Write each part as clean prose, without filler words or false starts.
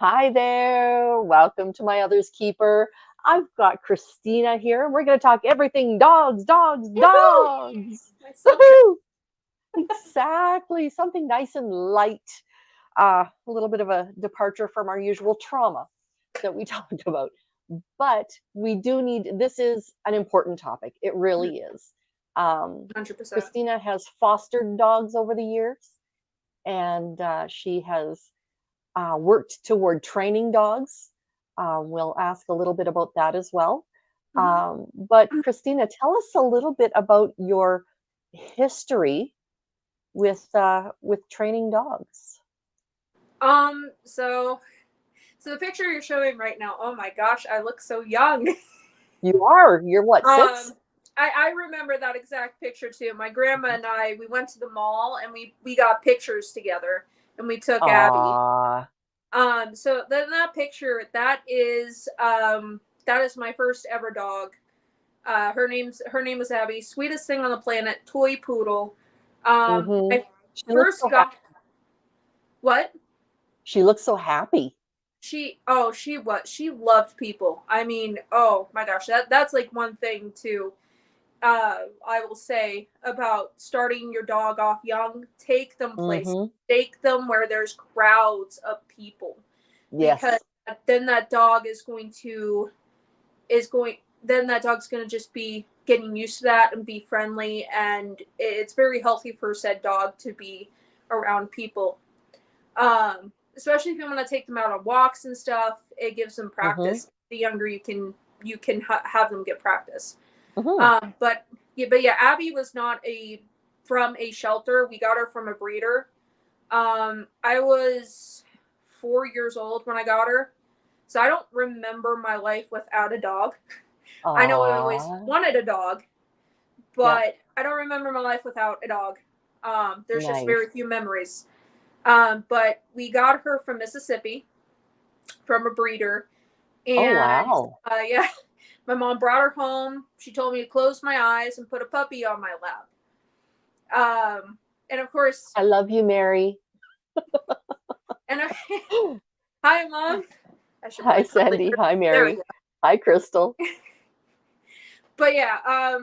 Hi there. Welcome to my other's keeper. I've got Christina here. We're going to talk everything dogs, dogs, Woohoo! dogs. My subject. Woohoo! Exactly. Something nice and light. A little bit of a departure from our usual trauma that we talked about. But we do need, this is an important topic. It really is. 100%. Christina has fostered dogs over the years, and she has worked toward training dogs. We'll ask a little bit about that as well. But Christina, tell us a little bit about your history with training dogs. So the picture you're showing right now, oh my gosh, I look so young. You are. You're what, 6? um I remember that exact picture too. My grandma and I, we went to the mall and we got pictures together and we took Abby. Ah, So then that picture, that is my first ever dog. Her name was Abby, sweetest thing on the planet, toy poodle. mm-hmm. I She looks first so happy. got what? She looks so happy. She loved people. I mean, oh my gosh, that's like one thing too. I will say about starting your dog off young. Take them places. Mm-hmm. Take them where there's crowds of people, because Yes. then that dog is going. Then that dog's going to just be getting used to that and be friendly, and it's very healthy for said dog to be around people. Especially if you want to take them out on walks and stuff, it gives them Mm-hmm. practice. The younger you can have them get practice. Mm-hmm. But yeah, Abby was not a from a shelter. We got her from a breeder. I was 4 years old when I got her, so I don't remember my life without a dog. I know I always Ah, wanted a dog, yeah. but I don't remember my life without a dog. There's just Nice. very few memories. But we got her from Mississippi from a breeder, Oh, and wow. yeah, my mom brought her home. She told me to close my eyes and put a puppy on my lap. And of course, I love you, Mary. and I, hi mom. I should Hi, probably translate Sandy. her. Hi, There we Mary. go. Hi, Crystal. But yeah,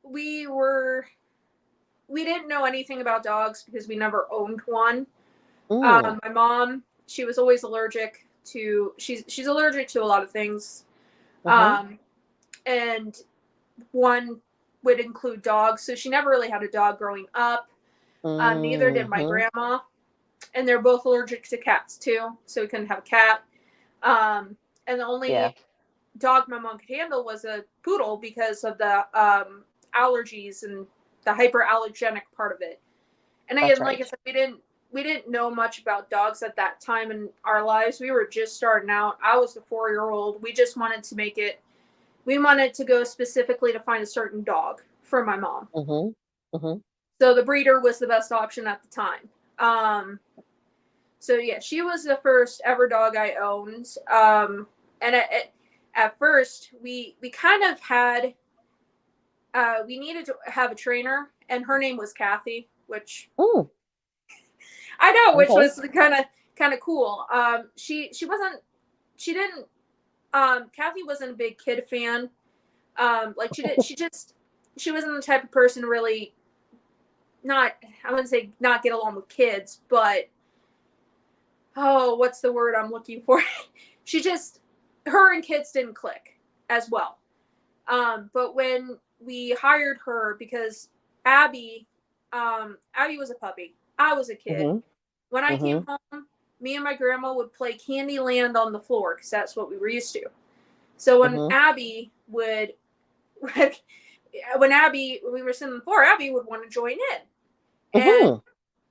we were we didn't know anything about dogs because we never owned one. Mm, My mom, she was always allergic to she's allergic to a lot of things. mm-hmm, Um, and one would include dogs. So she never really had a dog growing up. Neither did my mm-hmm. grandma, and they're both allergic to cats too. So we couldn't have a cat. And the Yeah, only dog my mom could handle was a poodle because of the allergies and the hyperallergenic part of it. And that's again, like I right. said, we didn't know much about dogs at that time in our lives. We were just starting out. I was a 4 year old. We just wanted to make it. We wanted to go specifically to find a certain dog for my mom. Mm-hmm, mm-hmm. So the breeder was the best option at the time. Um, so yeah, she was the first ever dog I owned. And at first we kind of had we needed to have a trainer, and her name was Kathy, which Mm, I know, which okay. was kind of cool. She wasn't she didn't Kathy wasn't a big kid fan. Like she wasn't the type of person really not I wouldn't say not get along with kids, but oh, what's the word I'm looking for? she just her and kids didn't click as well. But when we hired her, because Abby, Abby was a puppy, I was a kid. Mm-hmm, When I came mm-hmm, home, me and my grandma would play Candyland on the floor because that's what we were used to. So mm-hmm, when we were sitting on the floor, Abby would want to join in, and mm-hmm.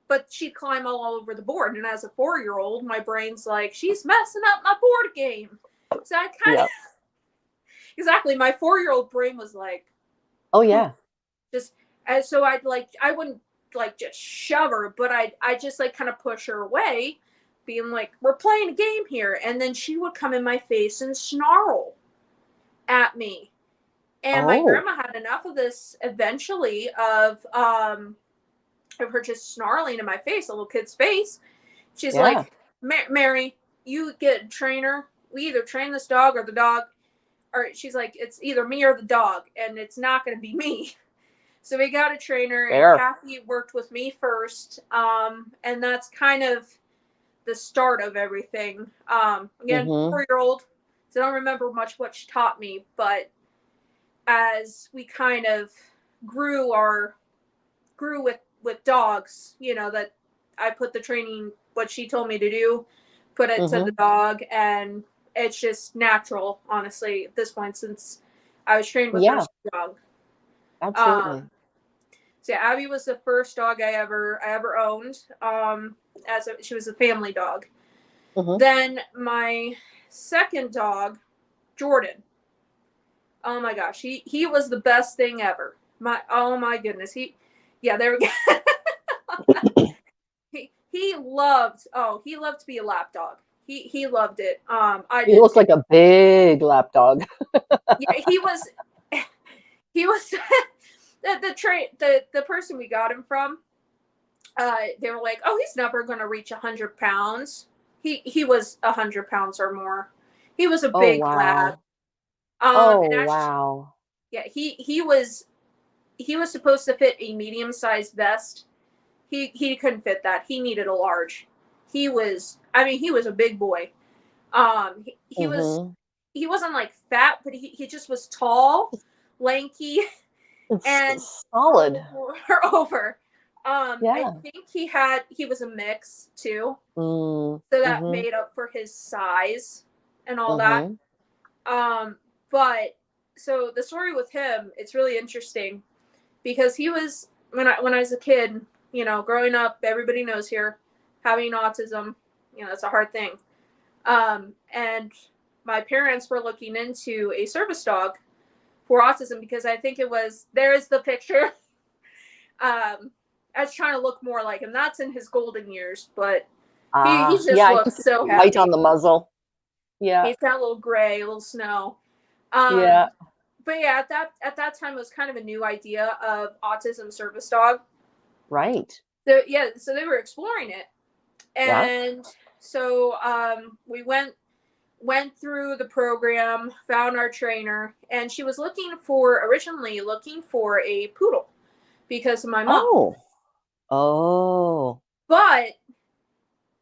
but she'd climb all over the board. And as a 4 year old, my brain's like, she's messing up my board game. So I kind of Yeah. exactly my 4 year old brain was like, Oh, poof, yeah. just and so I wouldn't like just shove her, but I just like kind of push her away, being like, we're playing a game here, and then she would come in my face and snarl at me. And my Oh, grandma had enough of this eventually of her just snarling in my face, a little kid's face. She's yeah. like, Mary. you get a trainer. We either train this dog or the dog, or she's like, it's either me or the dog, and it's not going to be me. So we got a trainer, and Fair. Kathy worked with me first, and that's kind of the start of everything. Again, Mm-hmm. 4-year-old, so I don't remember much what she taught me, but as we kind of grew with dogs, that I put the training, what she told me to do, put it to Mm-hmm. the dog, and it's just natural, honestly, at this point, since I was trained with her Yeah, dog. absolutely. Um, so yeah, Abby was the first dog I ever owned. She was a family dog. Mm-hmm. Then my second dog, Jordan. Oh my gosh, he was the best thing ever. Oh my goodness, yeah, there we go. He loved to be a lap dog. He loved it. I You did look too. like a big lap dog. Yeah, he was the person we got him from. They were like, oh, he's never gonna reach 100 pounds. He was 100 pounds or more. He was a Oh, big lad. wow. Oh, And actually, wow. yeah, he was supposed to fit a medium-sized vest. He couldn't fit that. He needed a large. He was a big boy. He was Mm-hmm. he wasn't like fat, but he just was tall, lanky, and It's solid. over. I Yeah. think he was a mix too, Mm, so that mm-hmm. made up for his size and all that. Mm-hmm. But so the story with him, it's really interesting because he was when I was a kid, growing up, everybody knows here, having autism, it's a hard thing. And my parents were looking into a service dog for autism because I think there's the picture. I was trying to look more like him. That's in his golden years, but he Ah, just yeah, I can looks see so white on happy. the muzzle. Yeah, He's got a little gray, a little snow. yeah, Um, but yeah, at that time it was kind of a new idea of autism service dog. right. So they were exploring it, Yeah. and so we went through the program, found our trainer, and she was originally looking for a poodle because of my mom. Oh, oh. But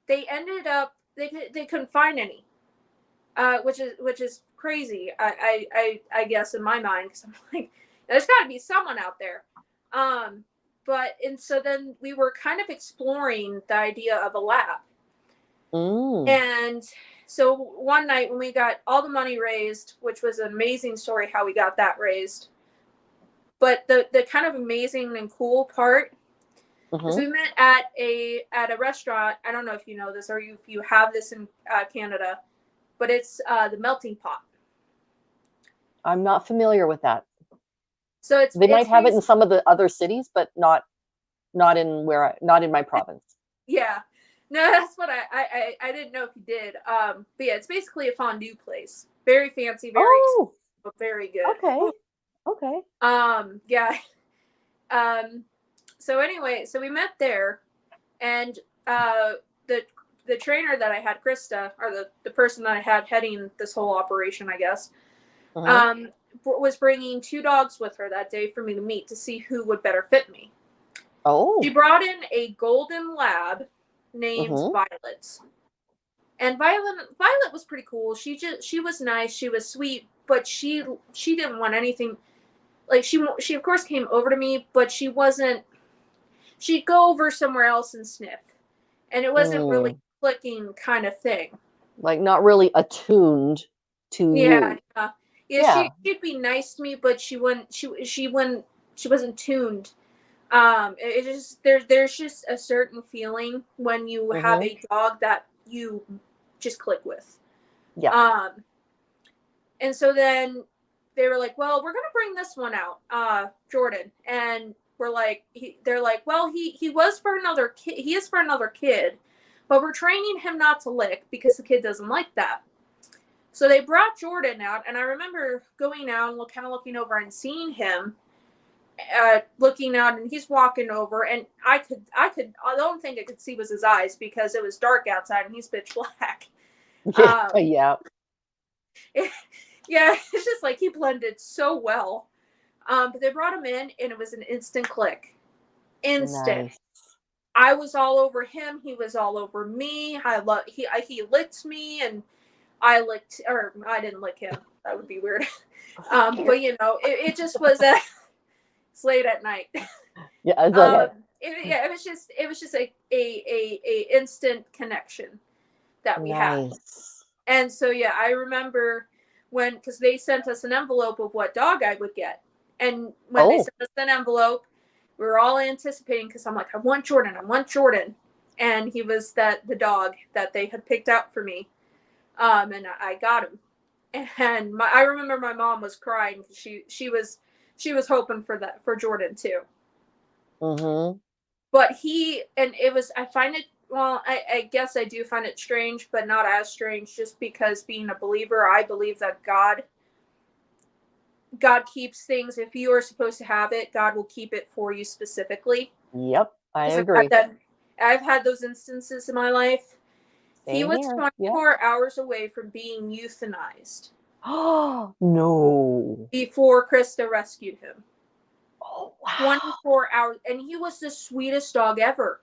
they ended up they couldn't find any, which is crazy. I guess in my mind, because I'm like, there's got to be someone out there. And so then we were kind of exploring the idea of a lab, Mm, and so one night when we got all the money raised, which was an amazing story how we got that raised. But the kind of amazing and cool part is mm-hmm. we met at a restaurant. I don't know if you know this or if you have this in Canada, but it's the Melting Pot. I'm not familiar with that. So it's They might it's have it in based, some of the other cities, but not in my province. yeah. No, that's what I didn't know if you did. But yeah, it's basically a fondue place. Very fancy, very expensive, Oh, but very good. okay, okay. Yeah. Um, so anyway, so we met there, and the the trainer that I had, Krista, or the person that I had heading this whole operation, I guess, Mm-hmm. um, was bringing 2 dogs with her that day for me to meet to see who would better fit me. She Oh, brought in a golden lab named mm-hmm. Violet, and Violet was pretty cool. She was nice, she was sweet, but she didn't want anything. Like she of course came over to me, but she wasn't. She'd go over somewhere else and sniff, and it wasn't really Mm. clicking kind of thing. Like not really attuned to Yeah, you. yeah. Yeah. She'd be nice to me, but she wasn't tuned. It just there's just a certain feeling when you have Mm-hmm. a dog that you just click with. Yeah. Um, and so then they were like, well, we're gonna bring this one out, Jordan, and they're like, well, he was for another kid. He is for another kid, but we're training him not to lick because the kid doesn't like that. So they brought Jordan out, and I remember going out and kind of looking over and seeing him, looking out, and he's walking over, and I don't think I could see was his eyes because it was dark outside and he's pitch black. Um, Yeah. yeah, it's just like he blended so well. But they brought him in, and it was an instant click. Instant. Nice. I was all over him. He was all over me. He licked me, and I licked, or I didn't lick him. That would be weird. But it just was it's late at night. Yeah, it's okay. It was just a instant connection that we had. Nice. And so yeah, I remember because they sent us an envelope of what dog I would get, and when they Oh, sent us an envelope, we were all anticipating because I'm like, I want Jordan, and he was the dog that they had picked out for me, and I got him, and I remember my mom was crying because she was hoping for Jordan too. mm-hmm. But it was, I find it, well, I guess I do find it strange, but not as strange, just because being a believer, I believe that God keeps things. If you are supposed to have it, God will keep it for you specifically. Yep, I Because agree. I've had those instances in my life. He Same was here. Yep. 24 hours away from being euthanized Oh, no. before Krista rescued him. Oh, wow. 24 hours, and he was the sweetest dog ever.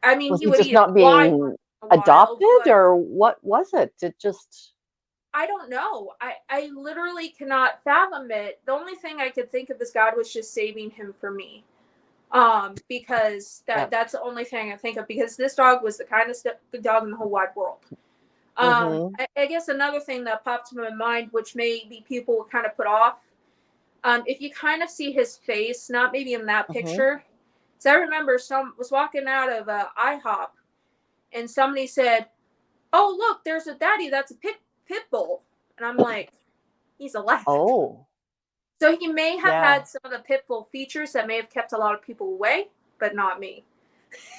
I mean, Was he he would just eat a not fly once being in a while, adopted, but or what was it? It just, I don't know. I literally cannot fathom it. The only thing I could think of is God was just saving him for me. Because yeah. that's the only thing I think of, because this dog was the kindest dog in the whole wide world. Mm-hmm. I guess another thing that popped to my mind, which maybe people would kind of put off, if you kind of see his face, not maybe in that Mm-hmm. picture. So I remember was walking out of IHOP, and somebody said, "Oh, look, there's a daddy. That's a pit bull," and I'm like, "He's alive." Oh, So he may have yeah. had some of the pit bull features that may have kept a lot of people away, but not me.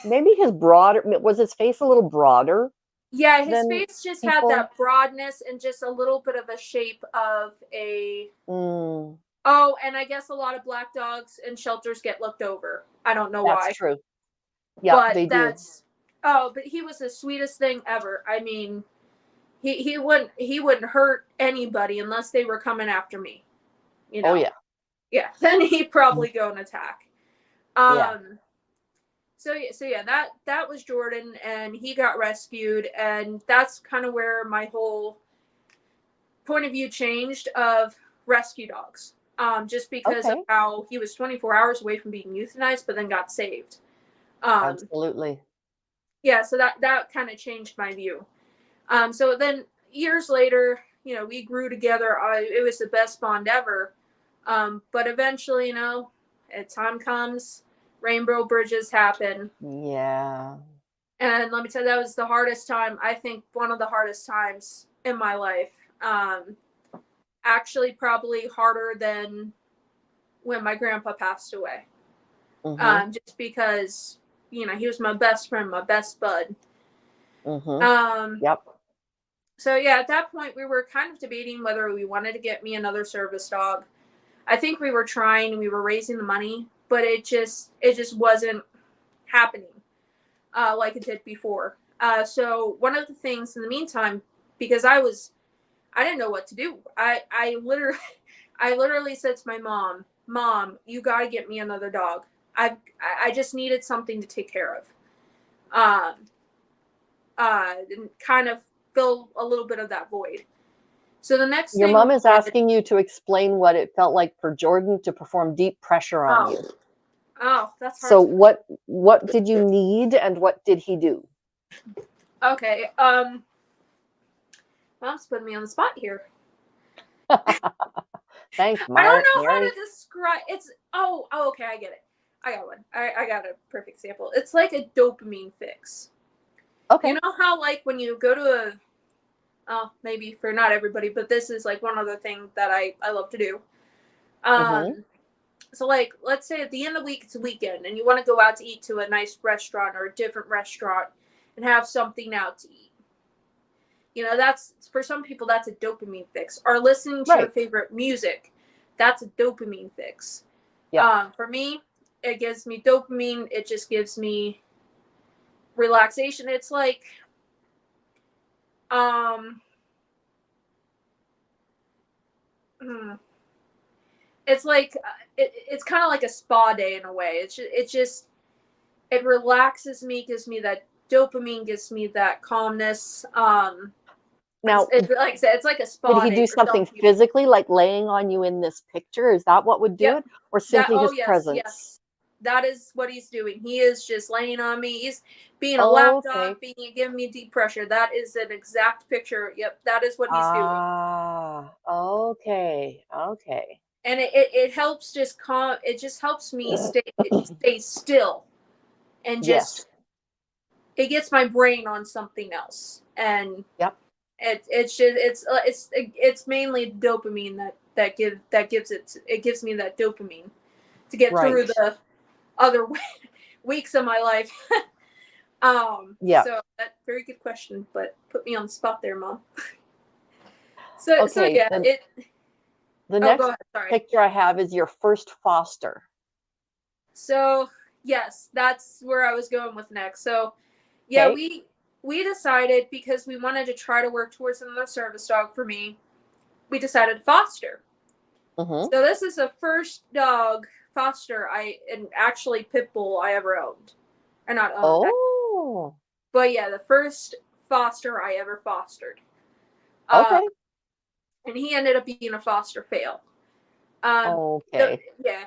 Maybe was his face a little broader Yeah, his than face just had people? that broadness and just a little bit of a shape of a. Mm, Oh, and I guess a lot of black dogs in shelters get looked over. I don't know that's why, true. Yep, but they do. that's. Oh, but he was the sweetest thing ever. I mean, he wouldn't hurt anybody unless they were coming after me. You Oh, know, yeah. yeah. Then he'd probably go and attack. Yeah. Um. So yeah, that was Jordan, and he got rescued, and that's kind of where my whole point of view changed of rescue dogs. Just because of Okay. how he was 24 hours away from being euthanized, but then got saved. Um, Absolutely. yeah, so that kind of changed my view. So then years later, we grew together. It was the best bond ever. But eventually, as time comes, rainbow bridges happen. Yeah. And let me tell you, that was the hardest time. I think one of the hardest times in my life. Actually, probably harder than when my grandpa passed away. Mm-hmm. Just because he was my best friend, my best bud. Mm-hmm. Um, Yep. so yeah, at that point, we were kind of debating whether we wanted to get me another service dog. I think we were trying, we were raising the money, but it just wasn't happening like it did before. So one of the things in the meantime, because I didn't know what to do. I literally I literally said to my Mom, you got to get me another dog. I just needed something to take care of. Um and kind of fill a little bit of that void. So the next Your thing mom we is did. asking you to explain what it felt like for Jordan to perform deep pressure on Oh, you. that's hard So to. what did you need and what did he do? Okay. Mom's putting me on the spot here. Thanks, I don't know how Mary. to describe. It's okay. I get it. I got one. I got a perfect example. It's like a dopamine fix. You Okay. know how, like, when you go to maybe for not everybody, but this is like one other thing that I love to do. Mm-hmm. So, like, let's say at the end of the week, it's a weekend, and you want to go out to eat to a nice restaurant or a different restaurant and have something out to eat. That's, for some people, that's a dopamine fix. Or listening to your Right. favorite music, that's a dopamine fix. Yep. For me, it gives me dopamine. It just gives me relaxation. It's like Um, hmm. It's like it's kind of like a spa day in a way. It just it relaxes me, gives me that dopamine, gives me that calmness. Now, It's like I said, it's like a did spa he day do for some something people. physically, like laying on you in this picture? Is that what would do Yep. it? Or That. simply Oh his yes, presence? yes. That is what he's doing. He is just laying on me. He's being a lap Okay. dog, being giving me deep pressure. That is an exact picture. Yep, that is what he's doing. Ah, okay. Okay. And it helps just calm. It just helps me stay still and just Yes. it gets my brain on something else. And Yep. it's just it's mainly dopamine that gives it gives me that dopamine to get through Right. the other weeks of my life. Yep. So that very good question, but put me on the spot there, Mom. So Okay. yeah, it. The Oh, go next ahead. Sorry. picture I have is your first foster. So yes, that's where I was going with next. So yeah, Okay. we decided because we wanted to try to work towards another service dog for me. We decided to foster. Mm-hmm. So this is the first dog foster and actually pit bull I ever owned, or not owned, Oh, but yeah, the first foster I ever fostered. Uh, okay. and he ended up being a foster fail. Um, the Okay. yeah,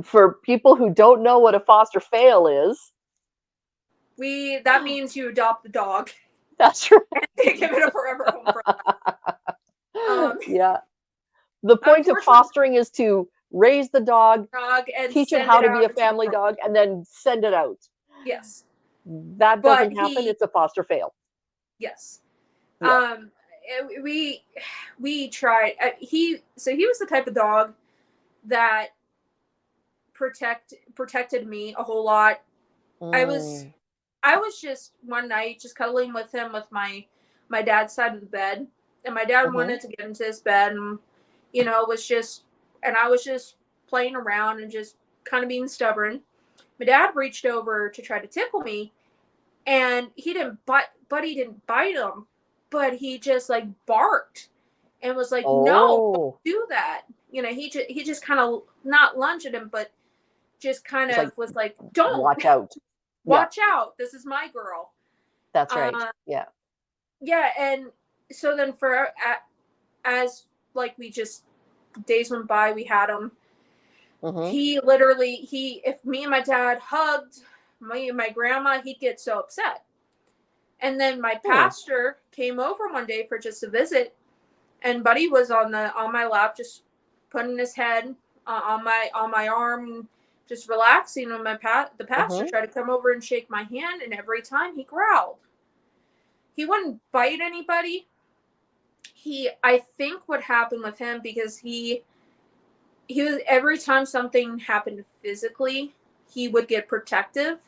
For people who don't know what a foster fail is, we that means you adopt the dog that's right. and give it a forever home for life. Yeah. The point of Unfortunately, fostering is to raise the dog, dog and teach it send how it to be out a into the family world. dog, and then send it out. Yes, That but doesn't happen. he It's a foster fail. yes. Yeah. We tried. He was the type of dog that protected me a whole lot. I was Mm. I was just one night just cuddling with him with my dad's side of the bed, and my dad Mm-hmm. wanted to get into his bed, and was just and I was just playing around and just kind of being stubborn. My dad reached over to try to tickle me, and he didn't bite. Buddy didn't bite him, but he just like barked and was like, "No, don't Oh, do that." He just kind of not lunged at him, but just kind it's like, of was like, "Don't watch out. Yeah, watch out. This is my girl." that's right. Uh, Yeah. yeah, and so then as like we just days went by, we had him. Mm-hmm. He literally he if me and my dad hugged me and my grandma, he'd get so upset. And then my Hmm. pastor came over one day for just a visit, and Buddy was on my lap, just putting his head on my arm, just relaxing. And the pastor Mm-hmm. tried to come over and shake my hand, and every time he growled. He wouldn't bite anybody. I think what happened with him because he was every time something happened physically, he would get protective.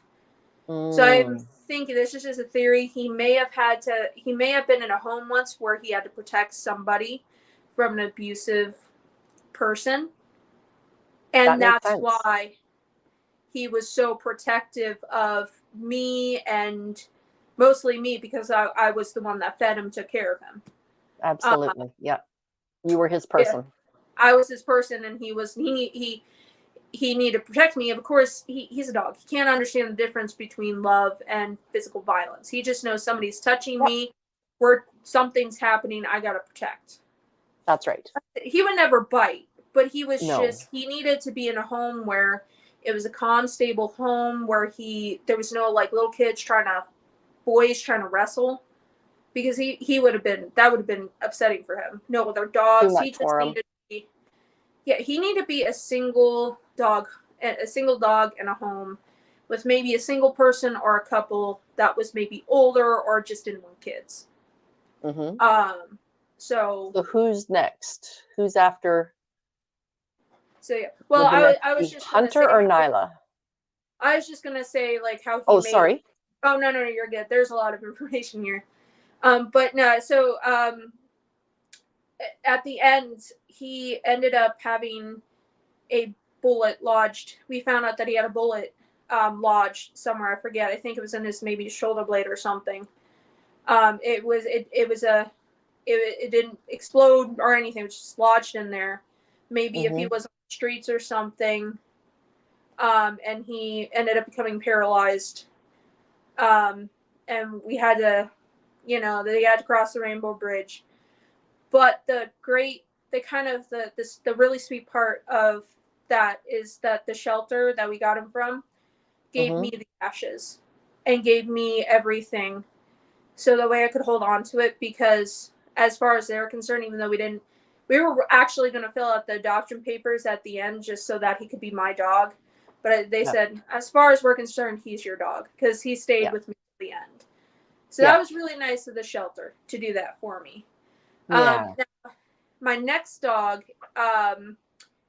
So I'm Mm. thinking this is just a theory. He may have been in a home once where he had to protect somebody from an abusive person. That And makes that's sense. why he was so protective of me and mostly me because I was the one that fed him, took care of him. Uh, Absolutely. Yeah. You were his yeah, person. I was his person, and he needed to protect me. Of course, he's a dog. He can't understand the difference between love and physical violence. He just knows somebody's touching Yep. me, where something's happening. I gotta protect. That's right. He would never bite, but No. he needed to be in a home where it was a calm, stable home where there was no like little kids boys trying to wrestle because he would have been that would have been upsetting for him. No other Too dogs. He much just for him. needed to be yeah, he needed to be a single dog in a home with maybe a single person or a couple that was maybe older or just didn't want kids. Mm-hmm. Um, so So who's next? Who's after? so yeah. Well, Would the next I was be just gonna say Hunter or Nyla? I was just gonna say like how he Oh, made. sorry. Oh no, you're good. There's a lot of information here. But no, so at the end he ended up having a bullet lodged. We found out that he had a bullet lodged somewhere. I forget. I think it was in his maybe shoulder blade or something. It didn't explode or anything. It was just lodged in there. Maybe if he Mhm. was on the streets or something, and he ended up becoming paralyzed, and we had to, they had to cross the Rainbow Bridge. But the really sweet part of that is that the shelter that we got him from gave me Mhm. the ashes and gave me everything, so that way I could hold on to it, because as far as they're concerned, even though we were actually going to fill out the adoption papers at the end just so that he could be my dog, but they Yeah. said, as far as we're concerned, he's your dog, because he stayed Yeah. with me to the end. So Yeah. that was really nice of the shelter to do that for me. Yeah. Now, my next dog, I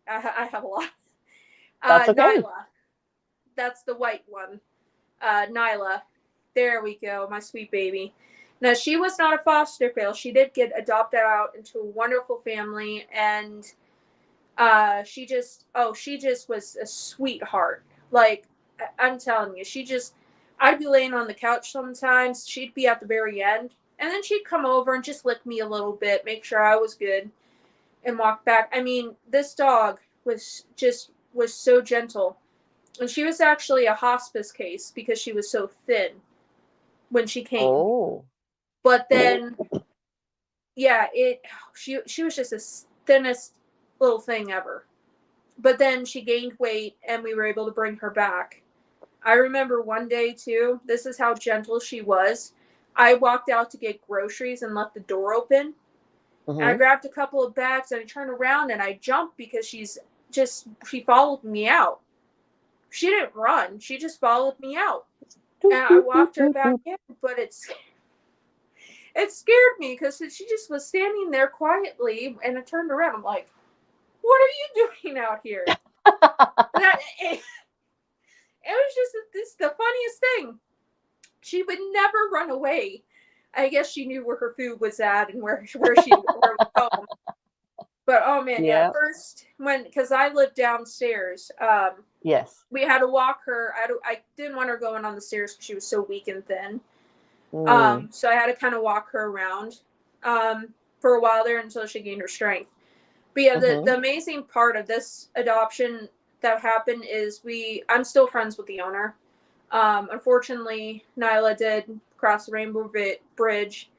have a lot. That's okay. Nyla, that's the white one. Nyla, there we go, my sweet baby. Now, she was not a foster fail. She did get adopted out into a wonderful family, and she just was a sweetheart. Like, I'm telling you, I'd be laying on the couch sometimes. She'd be at the very end, and then she'd come over and just lick me a little bit, make sure I was good, and walk back. I mean, this dog was so gentle. And she was actually a hospice case because she was so thin when she came. Oh. But then, yeah, she was just the thinnest little thing ever. But then she gained weight, and we were able to bring her back. I remember one day too. This is how gentle she was. I walked out to get groceries and left the door open, and I Mhm. grabbed a couple of bags, and I turned around and I jumped because she followed me out. She didn't run. She just followed me out. Doot, And I doot, doot, walked her doot, back doot. in, but it scared me because she just was standing there quietly, and I turned around. I'm like, "What are you doing out here?" And it was just the funniest thing. She would never run away. I guess she knew where her food was at and where where it was home. But oh man, yeah. Yeah. First, because I lived downstairs, Yes. we had to walk her. I didn't want her going on the stairs because she was so weak and thin. Mm. So I had to kind of walk her around for a while there until she gained her strength. But yeah, the Mhm. amazing part of this adoption that happened is I'm still friends with the owner. Unfortunately, Nyla did cross the Rainbow Bridge,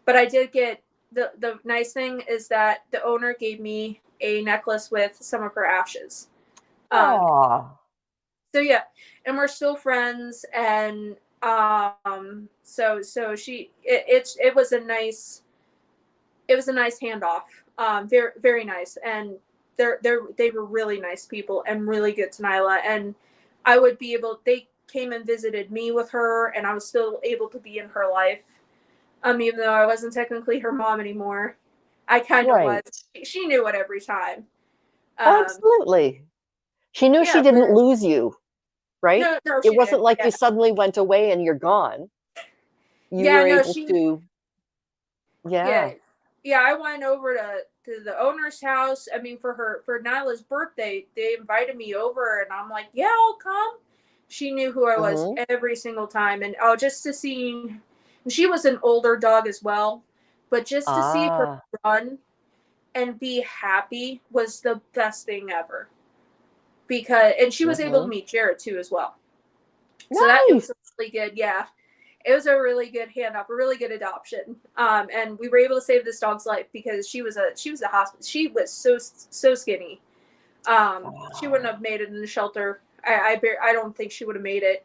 but I did get the nice thing is that the owner gave me a necklace with some of her ashes. Um, Aw. so yeah, and we're still friends, and so it was a nice handoff. Very very nice, and they were really nice people and really good to Nyla. And they came and visited me with her, and I was still able to be in her life. Even though I wasn't technically her mom anymore, I kind of was. Right. She knew it every time. Oh, Um, absolutely. She knew she yeah, didn't lose you, right? no, It she wasn't didn't. like Yeah, you suddenly went away and you're gone. You yeah, were no, able she to, yeah, yeah. yeah. I went over to the owner's house. I mean, for Nyla's birthday, they invited me over, and I'm like, yeah, I'll come. She knew who I was Mhm. every single time, and just to see, and she was an older dog as well, but just to see her Ah. run and be happy was the best thing ever. And she was able to Mhm. meet Jared too as well. So that it was Nice. a really good, yeah, it was a really good handoff, a really good adoption. And we were able to save this dog's life because she was a hospice. She was so skinny. She wouldn't Ah. have made it in the shelter. I don't think she would have made it.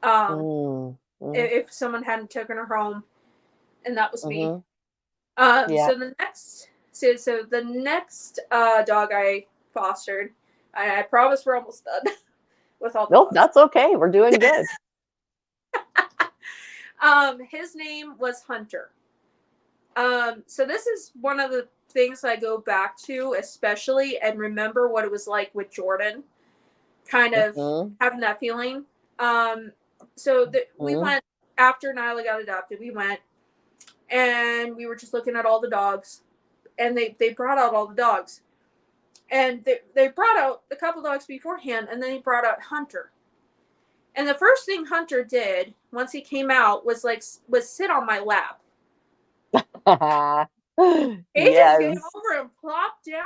Um, Mm. Mm. if someone hadn't taken her home, and that was me. Mhm. Yeah. So the next dog I fostered, I promise we're almost done with all the Nope, dogs. that's okay. We're doing good. His name was Hunter. So this is one of the things I go back to, especially, and remember what it was like with Jordan, kind of Mhm. having that feeling. We Mhm. went after Nyla got adopted. We went and we were just looking at all the dogs, and they brought out all the dogs, and they brought out a couple dogs beforehand, and then they brought out Hunter. And the first thing Hunter did once he came out was sit on my lap. He just came Yes. over and plopped down.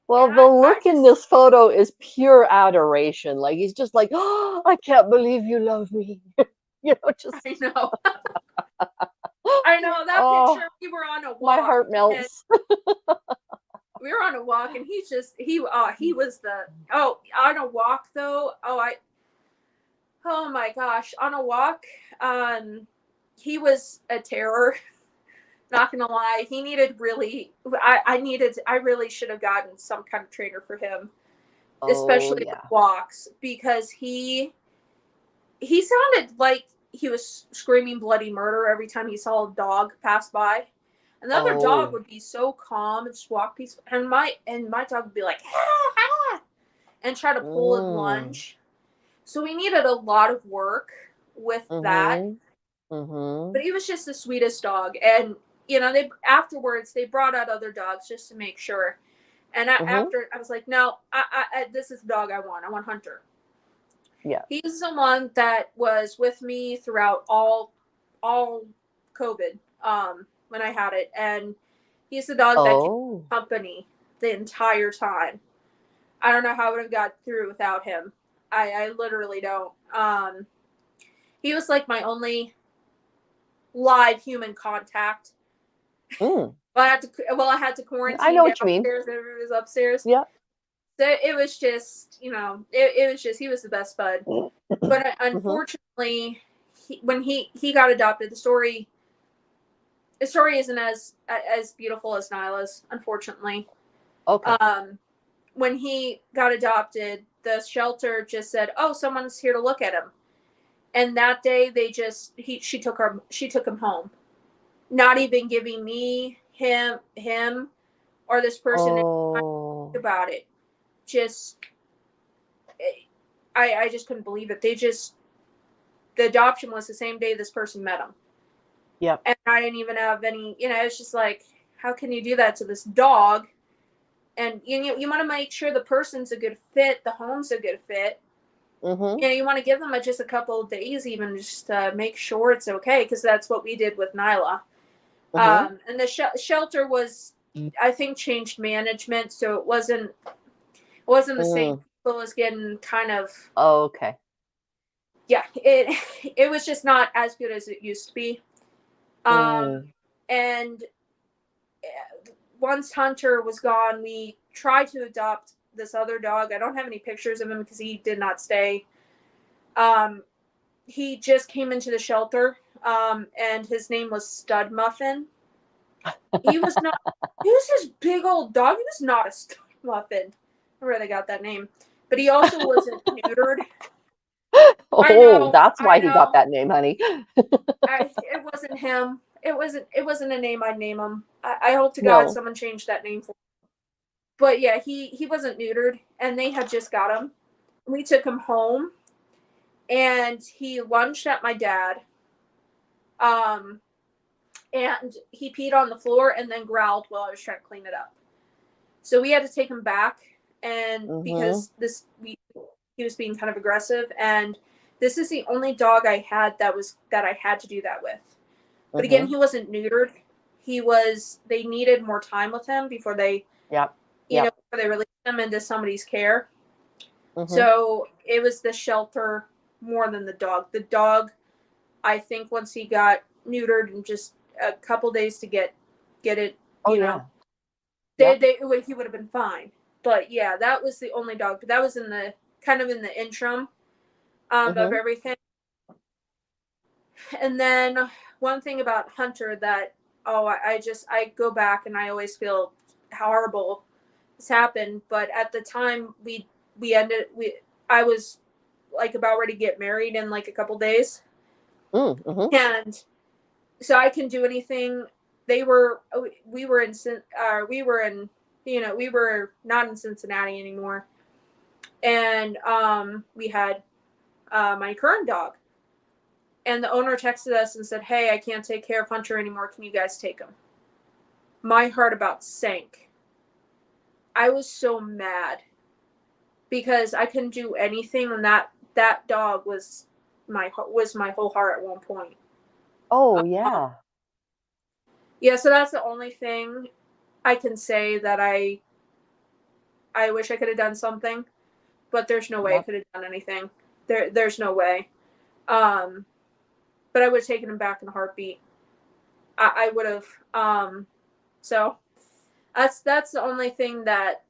Well, And the I look in just, this photo is pure adoration. Like he's just like, oh, I can't believe you love me. Just I know. I know that oh, picture. We were on a my walk, heart and melts. we were on a walk, and he was the on a walk though. Oh my gosh, on a walk, he was a terror. Not gonna lie, he needed really. I really should have gotten some kind of trainer for him, Oh especially with yeah. walks, because he sounded like he was screaming bloody murder every time he saw a dog pass by. Another dog Oh. would be so calm and just walk peaceful, and my dog would be like, ah, ah, and try to pull and Mm. lunge. So we needed a lot of work with that. Mm-hmm. Mm-hmm. But he was just the sweetest dog, and they afterwards they brought out other dogs just to make sure. And Mm-hmm. after I was like, no, this is the dog I want. I want Hunter. Yeah. He's the one that was with me throughout all COVID, when I had it, and he's the dog that kept Oh. company the entire time. I don't know how I would have got through without him. I literally don't. He was like my only live human contact. Mm. I had to I quarantine know what you mean. downstairs. Everybody was upstairs. Yeah. So it was just, it was just, he was the best bud. But Mm-hmm. unfortunately, when he got adopted, the story isn't as beautiful as Nyla's, unfortunately. Okay. When he got adopted, the shelter just said, "Oh, someone's here to look at him." And that day, she took him home, not even giving me him or this person Oh. about it. Just I just couldn't believe it. The adoption was the same day this person met him. Yep. And I didn't even have any, it's just like, how can you do that to this dog? And you want to make sure the person's a good fit, the home's a good fit. Mm-hmm. You want to give them just a couple of days, even just to make sure it's okay, because that's what we did with Nyla. Mm-hmm. And the shelter was, I think, changed management, so it wasn't the same Mm. people as getting kind of, Okay. yeah, it was just not as good as it used to be. Mm. And once Hunter was gone, we tried to adopt this other dog. I don't have any pictures of him because he did not stay. He just came into the shelter, and his name was Stud Muffin. He was not. He was this big old dog. He was not a stud muffin. I where they got that name, but he also wasn't neutered. I Oh, know. that's I why he got know. that name, honey. It wasn't him. It wasn't. It wasn't a name I'd name him. I hope to God No. someone changed that name for him. But yeah, he wasn't neutered, and they had just got him. We took him home, and he lunged at my dad. Um, and he peed on the floor and then growled while I was trying to clean it up. So we had to take him back, and Mm-hmm. because he was being kind of aggressive, and this is the only dog I had that I had to do that with. But again, Mm-hmm. he wasn't neutered. They needed more time with him before Yep. Yep. they released him into somebody's care. Mm-hmm. So it was the shelter more than the dog. The dog, I think, once he got neutered and just a couple days to get it, Oh yeah. Yep. he would have been fine. But yeah, that was the only dog. But that was in the kind of in the interim, of Mm-hmm. everything. And then one thing about Hunter that I go back and I always feel horrible this happened. But at the time I was like about ready to get married in like a couple days, Mm-hmm. and so I can do anything. We were in we were not in Cincinnati anymore, and we had my current dog, and the owner texted us and said, "Hey, I can't take care of Hunter anymore. Can you guys take him?" My heart about sank. I was so mad because I couldn't do anything, and that dog was was my whole heart at one point. Oh, yeah. Yeah, so that's the only thing I can say that I wish I could have done something, but there's no way I Yep. could have done anything. There's no way. But I would have taken him back in a heartbeat. I would have. So that's the only thing that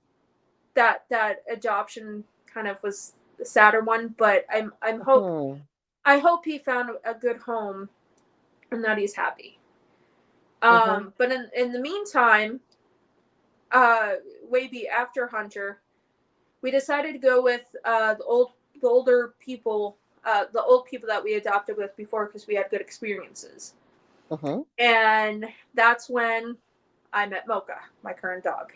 adoption kind of was the sadder one. But I hope he found a good home and that he's happy. But in the meantime, way after Hunter, we decided to go with the older people, the old people that we adopted with before because we had good experiences. And that's when I met Mocha, my current dog,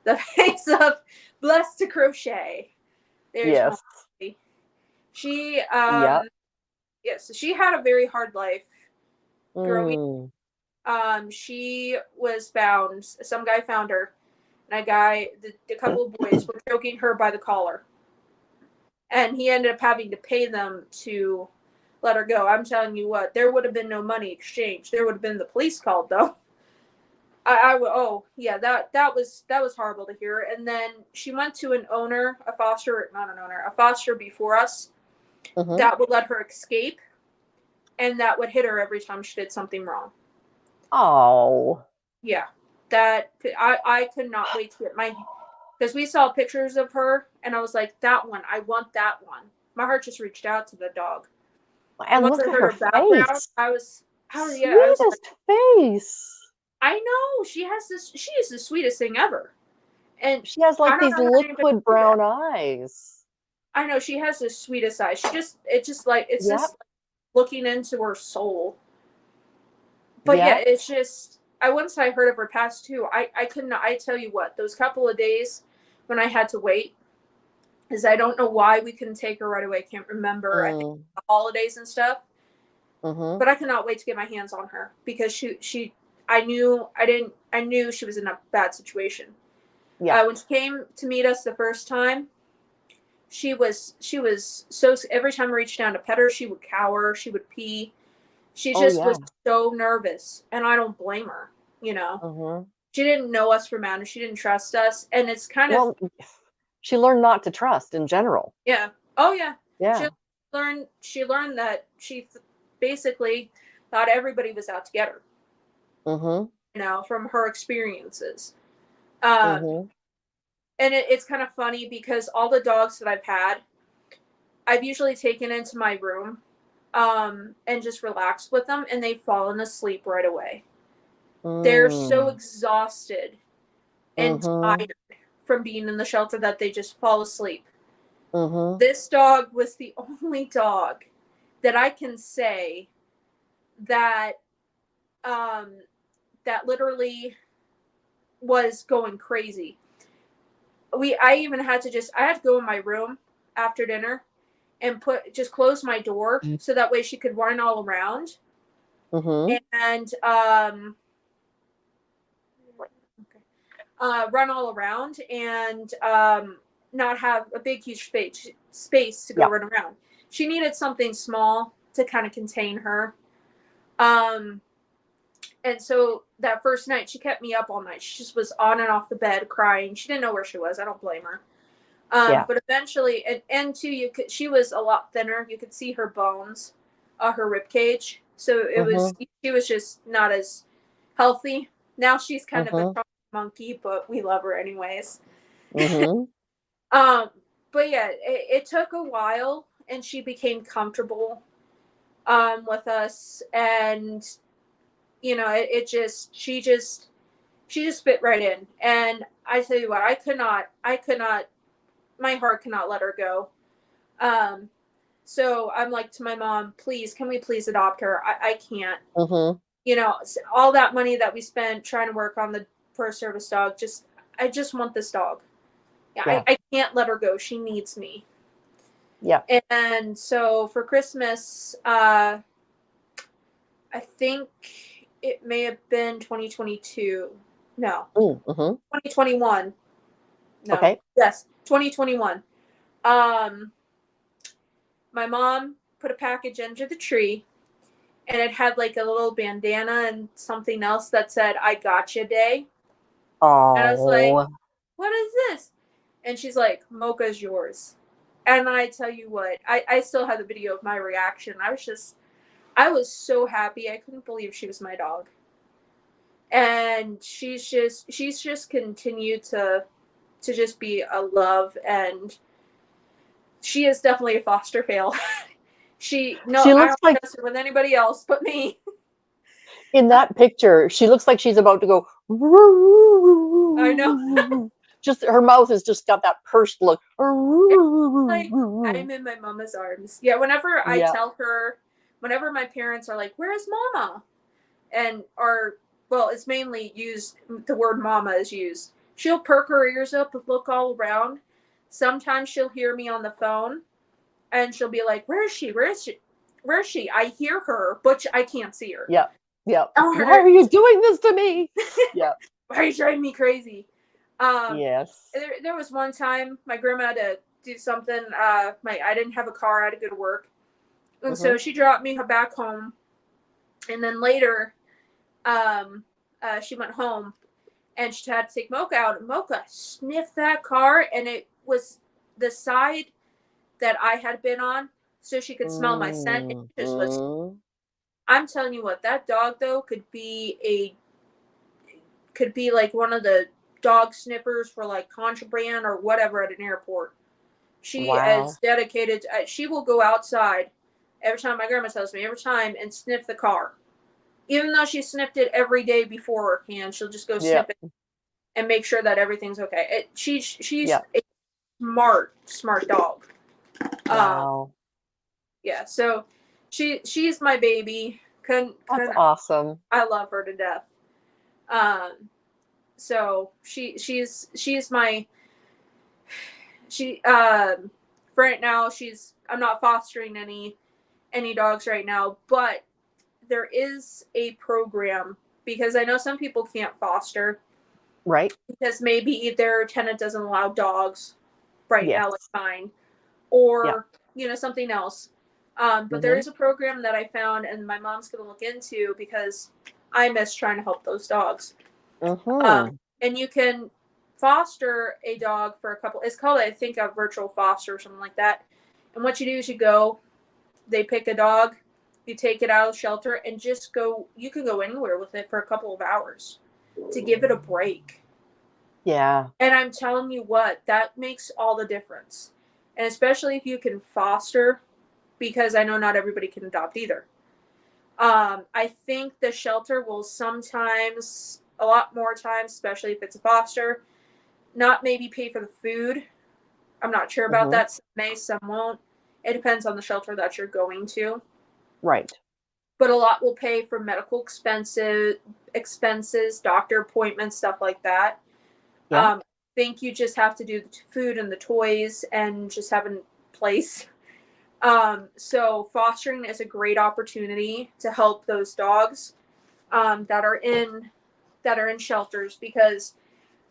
the face of Blessed to Crochet. There's Yes. Mocha. She Yep. yes, she had a very hard life growing. Mm. She was found. Some guy found her, and a couple of boys were choking her by the collar, and he ended up having to pay them to let her go. I'm telling you what, there would have been no money exchanged. There would have been the police called though. Oh yeah, that was horrible to hear. And then she went to a foster before us that would let her escape, and that would hit her every time she did something wrong. Oh. Yeah, that I could not wait to get because we saw pictures of her, and I was like, that one, I want that one. My heart just reached out to the dog. And And once look I at heard her her background, face. I was like, Sweetest face. I know she is the sweetest thing ever. And She has I like don't these know how anybody liquid can do that. brown eyes. I know she has the sweetest eyes. It's just like Yep. looking into her soul. But yeah, Yep. it's just once I heard of her past too, I couldn't. I tell you what, those couple of days when I had to wait, is I don't know why we couldn't take her right away. I can't remember. I think the holidays and stuff. But I could not wait to get my hands on her because I knew she was in a bad situation. Yeah. When she came to meet us the first time, she was so, every time I reached down to pet her, she would cower, she would pee. She Oh, just yeah. was so nervous, and I don't blame her. She didn't know us from Adam. She didn't trust us, and it's kind of, Well, she learned not to trust in general. yeah. Oh yeah. Yeah. She learned that she basically thought everybody was out to get her. From her experiences. And it's kind of funny because all the dogs that I've had, I've usually taken into my room and just relaxed with them, and they've fallen asleep right away. They're so exhausted and tired from being in the shelter that they just fall asleep. This dog was the only dog that I can say that that literally was going crazy. I even had to I had to go in my room after dinner and close my door so that way she could run all around and run all around and not have a big huge space to go Yeah. run around. She needed something small to kind of contain her. And so that first night she kept me up all night. She just was on and off the bed crying. She didn't know where she was. I don't blame her. Yeah. But eventually, and too, she was a lot thinner. You could see her bones, her rib cage. So she was just not as healthy. Now she's kind of a monkey, but we love her anyways. But yeah, it took a while, and she became comfortable with us, and she just fit right in. And I tell you what, I could not, my heart cannot let her go. So I'm like to my mom, please, can we please adopt her? I can't. All that money that we spent trying to work on for a service dog, I just want this dog. Yeah. I can't let her go. She needs me. Yeah. And so for Christmas, I think it may have been 2022. No. 2021. No. Okay. Yes, 2021. My mom put a package under the tree, and it had like a little bandana and something else that said "I gotcha day." And I was like, Oh, "What is this?" And she's like, "Mocha's yours." And I tell you what, I still have the video of my reaction. I was so happy. I couldn't believe she was my dog. And she's just continued to just be a love, and she is definitely a foster fail. she I looks don't like trust her with anybody else but me. in that picture, she looks like she's about to go. I know. Just her mouth has just got that pursed look. Like, I'm in my mama's arms. Yeah, whenever I Yeah. tell her, whenever my parents are like, "Where's mama?" and are, well, it's mainly used, the word mama is used. She'll perk her ears up and look all around. Sometimes she'll hear me on the phone and she'll be like, "Where is she? Where is she? Where is she?" I hear her, but I can't see her. Yeah. Yeah. Why Or, are you doing this to me? Yeah. why are you driving me crazy? Yes. There was one time my grandma had to do something. I didn't have a car. I had to go to work, and so Mm-hmm. she dropped me back home. And then later, she went home, and she had to take Mocha out. And Mocha sniffed that car, and it was the side that I had been on, so she could smell my scent. And it just was. Mm-hmm. I'm telling you what, that dog though could be like one of the dog sniffers for like contraband or whatever at an airport. She is Wow. dedicated. She will go outside every time. My grandma tells me every time and sniff the car, even though she sniffed it every day beforehand. She'll just go Yeah. sniff it and make sure that everything's okay. She's Yeah. a smart dog. Um, Wow. yeah. So she's my baby. That's Couldn't awesome. I love her to death. Um, so she's my she for right now. I'm not fostering any dogs right now, but there is a program, because I know some people can't foster Right? because maybe their tenant doesn't allow dogs right Yes. now, like mine, Yeah. or something else. But there Mm-hmm. is a program that I found, and my mom's going to look into, because I miss trying to help those dogs. Mm-hmm. And you can foster a dog for a couple. It's called, I think, a virtual foster or something like that. And what you do is they pick a dog, you take it out of the shelter, and just go. You can go anywhere with it for a couple of hours to give it a break. Yeah. And I'm telling you what, that makes all the difference. And especially if you can foster, because I know not everybody can adopt either. I think the shelter will sometimes, a lot more times, especially if it's a foster, not maybe pay for the food. I'm not sure about Mm-hmm. that. Some may, some won't. It depends on the shelter that you're going to. Right. But a lot will pay for medical expenses, doctor appointments, stuff like that. Yeah. I think you just have to do the food and the toys and just have a place. So fostering is a great opportunity to help those dogs that are in shelters, because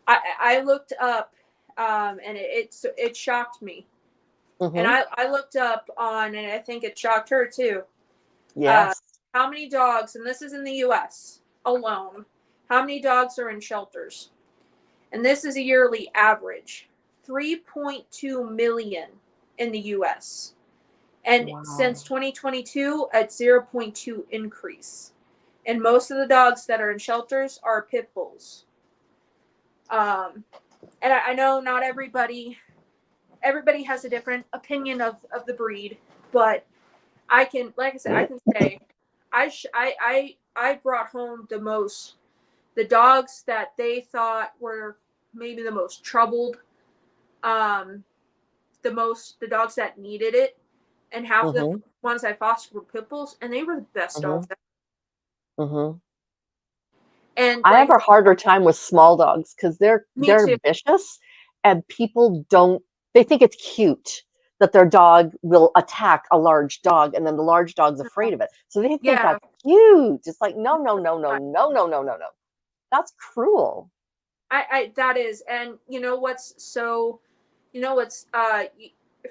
I looked up, and it shocked me. And Mm-hmm. I looked up on, and I think it shocked her too, uh, Yes. how many dogs, and this is in the U.S. alone, how many dogs are in shelters. And this is a yearly average, 3.2 million in the US. And since Wow. 2022, a zero point 0.2 increase. And most of the dogs that are in shelters are pit bulls. And I know not everybody has a different opinion of the breed, but I can, like I said, I can say I brought home the dogs that they thought were maybe the most troubled, um, the dogs that needed it, and half the Mm-hmm. ones I fostered were pit bulls, and they were the best Mm-hmm. dogs. Mm-hmm. And I like have I a said, harder time with small dogs because me they're too. vicious, and people don't. They think it's cute that their dog will attack a large dog, and then the large dog's afraid of it. So they think Yeah, that's cute. It's like no, no, no, no, no, no, no, no, no. That's cruel. I that is, and you know what's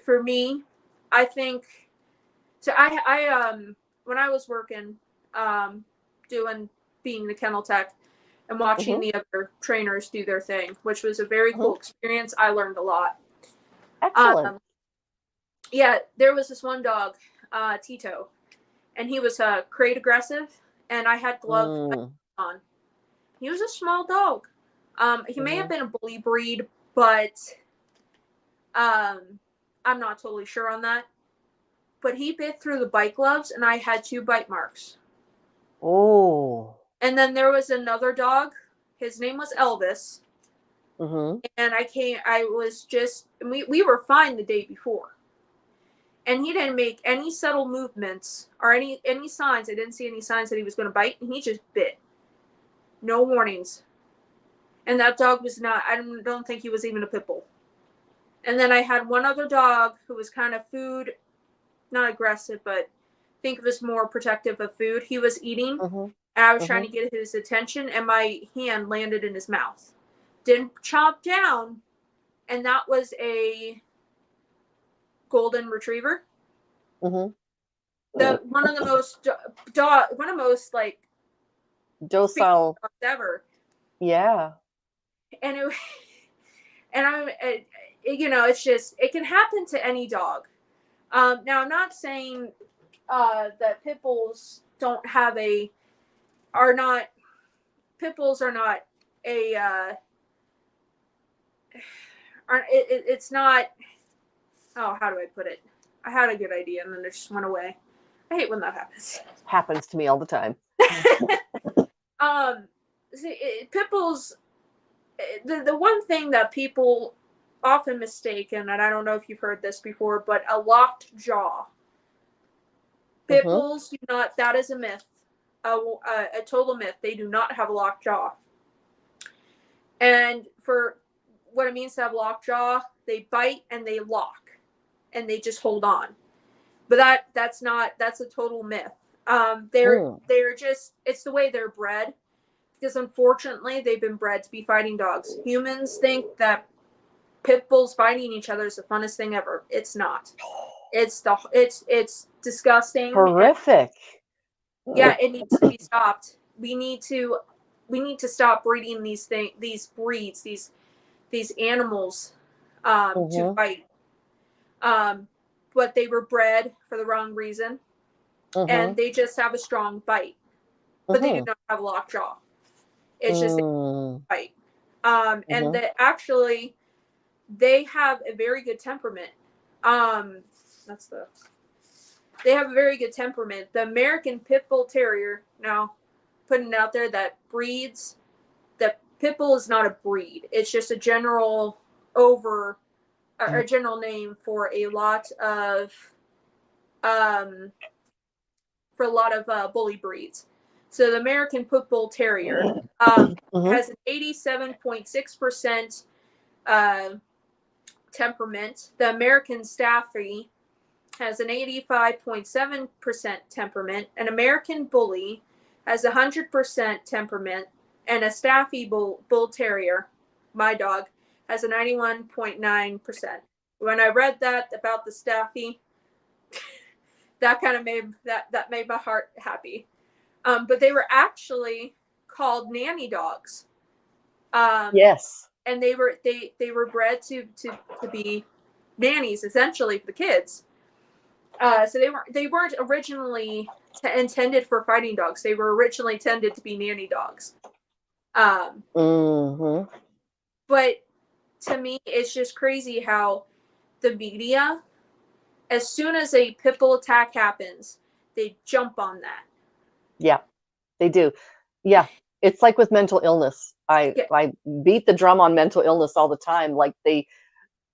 for me, I think So when I was working, doing being the kennel tech and watching Mm-hmm. the other trainers do their thing, which was a very Mm-hmm. cool experience. I learned a lot. Excellent. Um, yeah, there was this one dog, Tito, and he was crate aggressive, and I had glove Mm. on. He was a small dog. He may have Mm-hmm. been a bully breed, but I'm not totally sure on that. But he bit through the bite gloves, and I had 2 bite marks. Oh. And then there was another dog. His name was Elvis, Mm-hmm. and we were fine the day before. And he didn't make any subtle movements or any signs. I didn't see any signs that he was going to bite, and he just bit. No warnings. And that dog was not, I don't think he was even a pit bull. And then I had one other dog who was kind of food, not aggressive, but think of as more protective of food. He was eating, Mm-hmm. and I was trying Mm-hmm. to get his attention, and my hand landed in his mouth. Didn't chomp down, and that was a golden retriever. Mm-hmm. The one of the most one of the most like famous Docile. dogs ever. Yeah. And it, and it's just it can happen to any dog. Now I'm not saying that pit bulls don't have a are not pit bulls are not a it's not. Oh, how do I put it? I had a good idea and then it just went away. I hate when that happens. Happens to me all the time. Pit bulls. The one thing that people often mistake, and I don't know if you've heard this before, but a locked jaw. Pit Mm-hmm. bulls do not. That is a myth, a total myth. They do not have a locked jaw. And for what it means to have a locked jaw, they bite and they lock, and they just hold on. But that's a total myth. They're just it's the way they're bred because unfortunately they've been bred to be fighting dogs. Humans think that pit bulls fighting each other is the funnest thing ever. It's not. It's disgusting. Horrific. Yeah, it needs to be stopped. We need to stop breeding these breeds, these animals to Mm-hmm. fight. But they were bred for the wrong reason, and Mm-hmm. they just have a strong bite, but they do Mm-hmm. not have a locked jaw. It's just a Mm-hmm. bite. And Mm-hmm. they have a very good temperament. Um, that's the they have a very good temperament. The American Pit Bull Terrier, now putting it out there, that breeds, the Pit Bull is not a breed. It's just a general a general name for a lot of um, bully breeds. So the American Pit Bull Terrier Mm-hmm. has an 87.6% uh, temperament. The American Staffy has an 85.7% temperament. An American Bully has 100% temperament. And a Staffy Bull Terrier, my dog, has a 91.9%. When I read that about the Staffy, that kind of made my heart happy. But they were actually called nanny dogs. Yes. And they were bred to be nannies essentially for the kids. So they weren't originally intended for fighting dogs. They were originally intended to be nanny dogs. Um, Mm-hmm. but to me, it's just crazy how the media, as soon as a pit bull attack happens, they jump on that. Yeah, they do. Yeah. It's like with mental illness. Yeah, I beat the drum on mental illness all the time. Like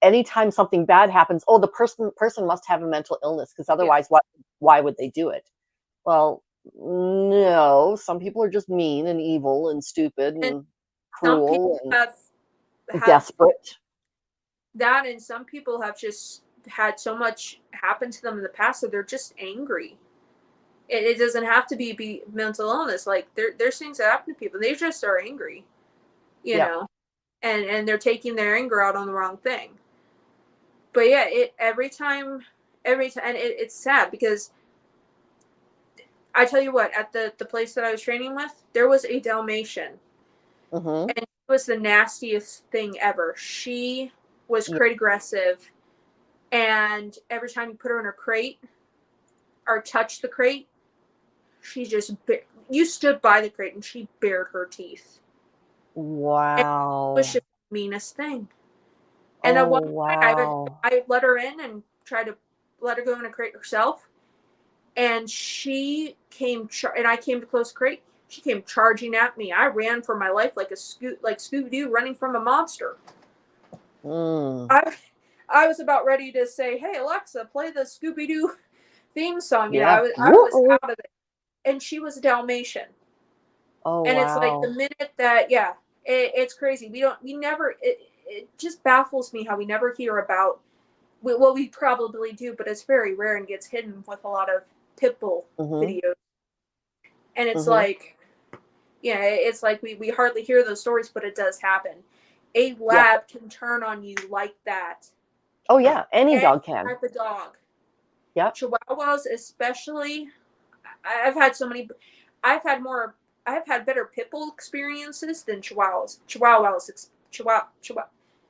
anytime something bad happens, oh, the person must have a mental illness because yeah. otherwise why would they do it? Well, no, some people are just mean and evil and stupid And and some people cruel and have desperate. that, and some people have just had so much happen to them in the past that they're just angry. It doesn't have to be mental illness. Like there's things that happen to people. They just are angry, you Yeah. know, and they're taking their anger out on the wrong thing. But yeah, every time every time, and it's sad because I tell you what, at the place that I was training with, there was a Dalmatian, Mm-hmm. and it was the nastiest thing ever. She was Yeah. crate aggressive, and every time you put her in her crate or touched the crate, she just you stood by the crate and she bared her teeth. And it was Wow. just the meanest thing. And at Oh, one point, wow. I let her in and tried to let her go in a crate herself, and she came and I came to close the crate. She came charging at me. I ran for my life like Scooby Doo running from a monster. Mm. I was about ready to say, "Hey Alexa, play the Scooby Doo theme song." You know, Yeah. I was Woo. out of it, and she was a Dalmatian. Oh, And it's like the wow. minute that, yeah, it's crazy. We never, it just baffles me how we never hear about, well, we probably do, but it's very rare and gets hidden with a lot of pit bull Mm-hmm. videos. And it's Mm-hmm. like, yeah, it's like we hardly hear those stories, but it does happen. A Yeah. lab can turn on you like that. Oh, yeah. Any Any dog can. type of dog. Yep. Chihuahuas, especially, I've had so many, I've had more, I've had better pit bull experiences than Chihuahua,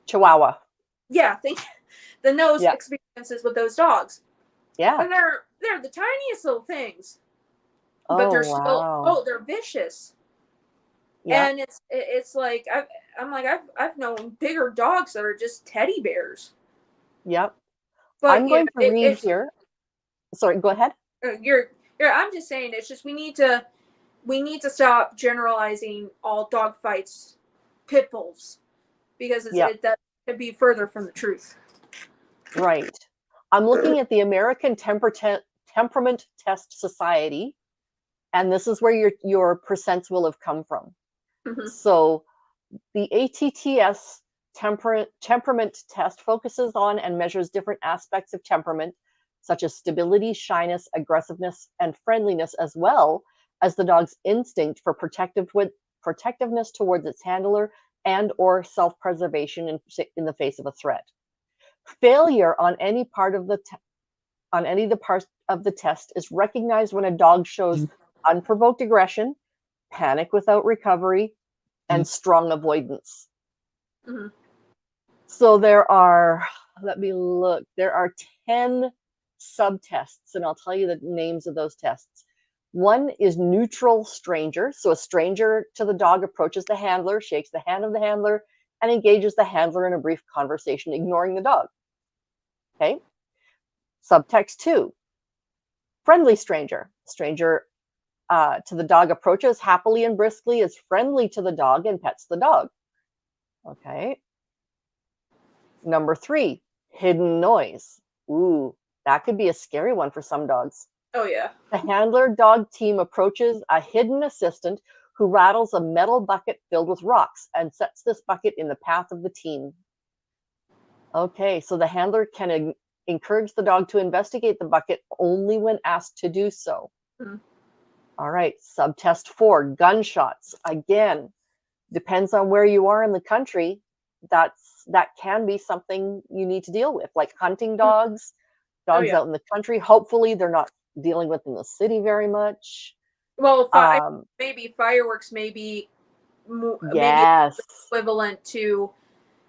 Chihuahua. yeah, thank you. Than those Yeah. experiences with those dogs. Yeah. And they're the tiniest little things, but Oh, they're still, wow. oh, they're vicious. Yep. And it's like I'm like I've known bigger dogs that are just teddy bears. Yep. But I'm you know, going to read it's here. Sorry, go ahead. you're I'm just saying it's just we need to stop generalizing all dog fights pit bulls because Yep. that could be further from the truth. Right. I'm looking at the American Temperament Test Society, and this is where your percents will have come from. Mm-hmm. So the ATTS temperament test focuses on and measures different aspects of temperament, such as stability, shyness, aggressiveness, and friendliness, as well as the dog's instinct for protectiveness towards its handler and or self-preservation in the face of a threat. Failure on any part of the on any of the parts of the test is recognized when a dog shows unprovoked aggression, panic without recovery, and strong avoidance. Mm-hmm. So there are, let me look, there are 10 subtests, and I'll tell you the names of those tests. One is neutral stranger. So a stranger to the dog approaches the handler, shakes the hand of the handler, and engages the handler in a brief conversation, ignoring the dog. Okay. Subtext 2, friendly stranger. Stranger to the dog approaches happily and briskly, is friendly to the dog, and pets the dog. Okay. Number 3, hidden noise. Ooh, that could be a scary one for some dogs. Oh yeah. The handler dog team approaches a hidden assistant who rattles a metal bucket filled with rocks and sets this bucket in the path of the team. Okay, so the handler can encourage the dog to investigate the bucket only when asked to do so. Mm-hmm. All right, subtest 4, gunshots. Again, depends on where you are in the country. That can be something you need to deal with, like hunting dogs, Oh dogs yeah. out in the country. Hopefully, they're not dealing with in the city very much. Well, maybe fireworks maybe maybe Yes, equivalent to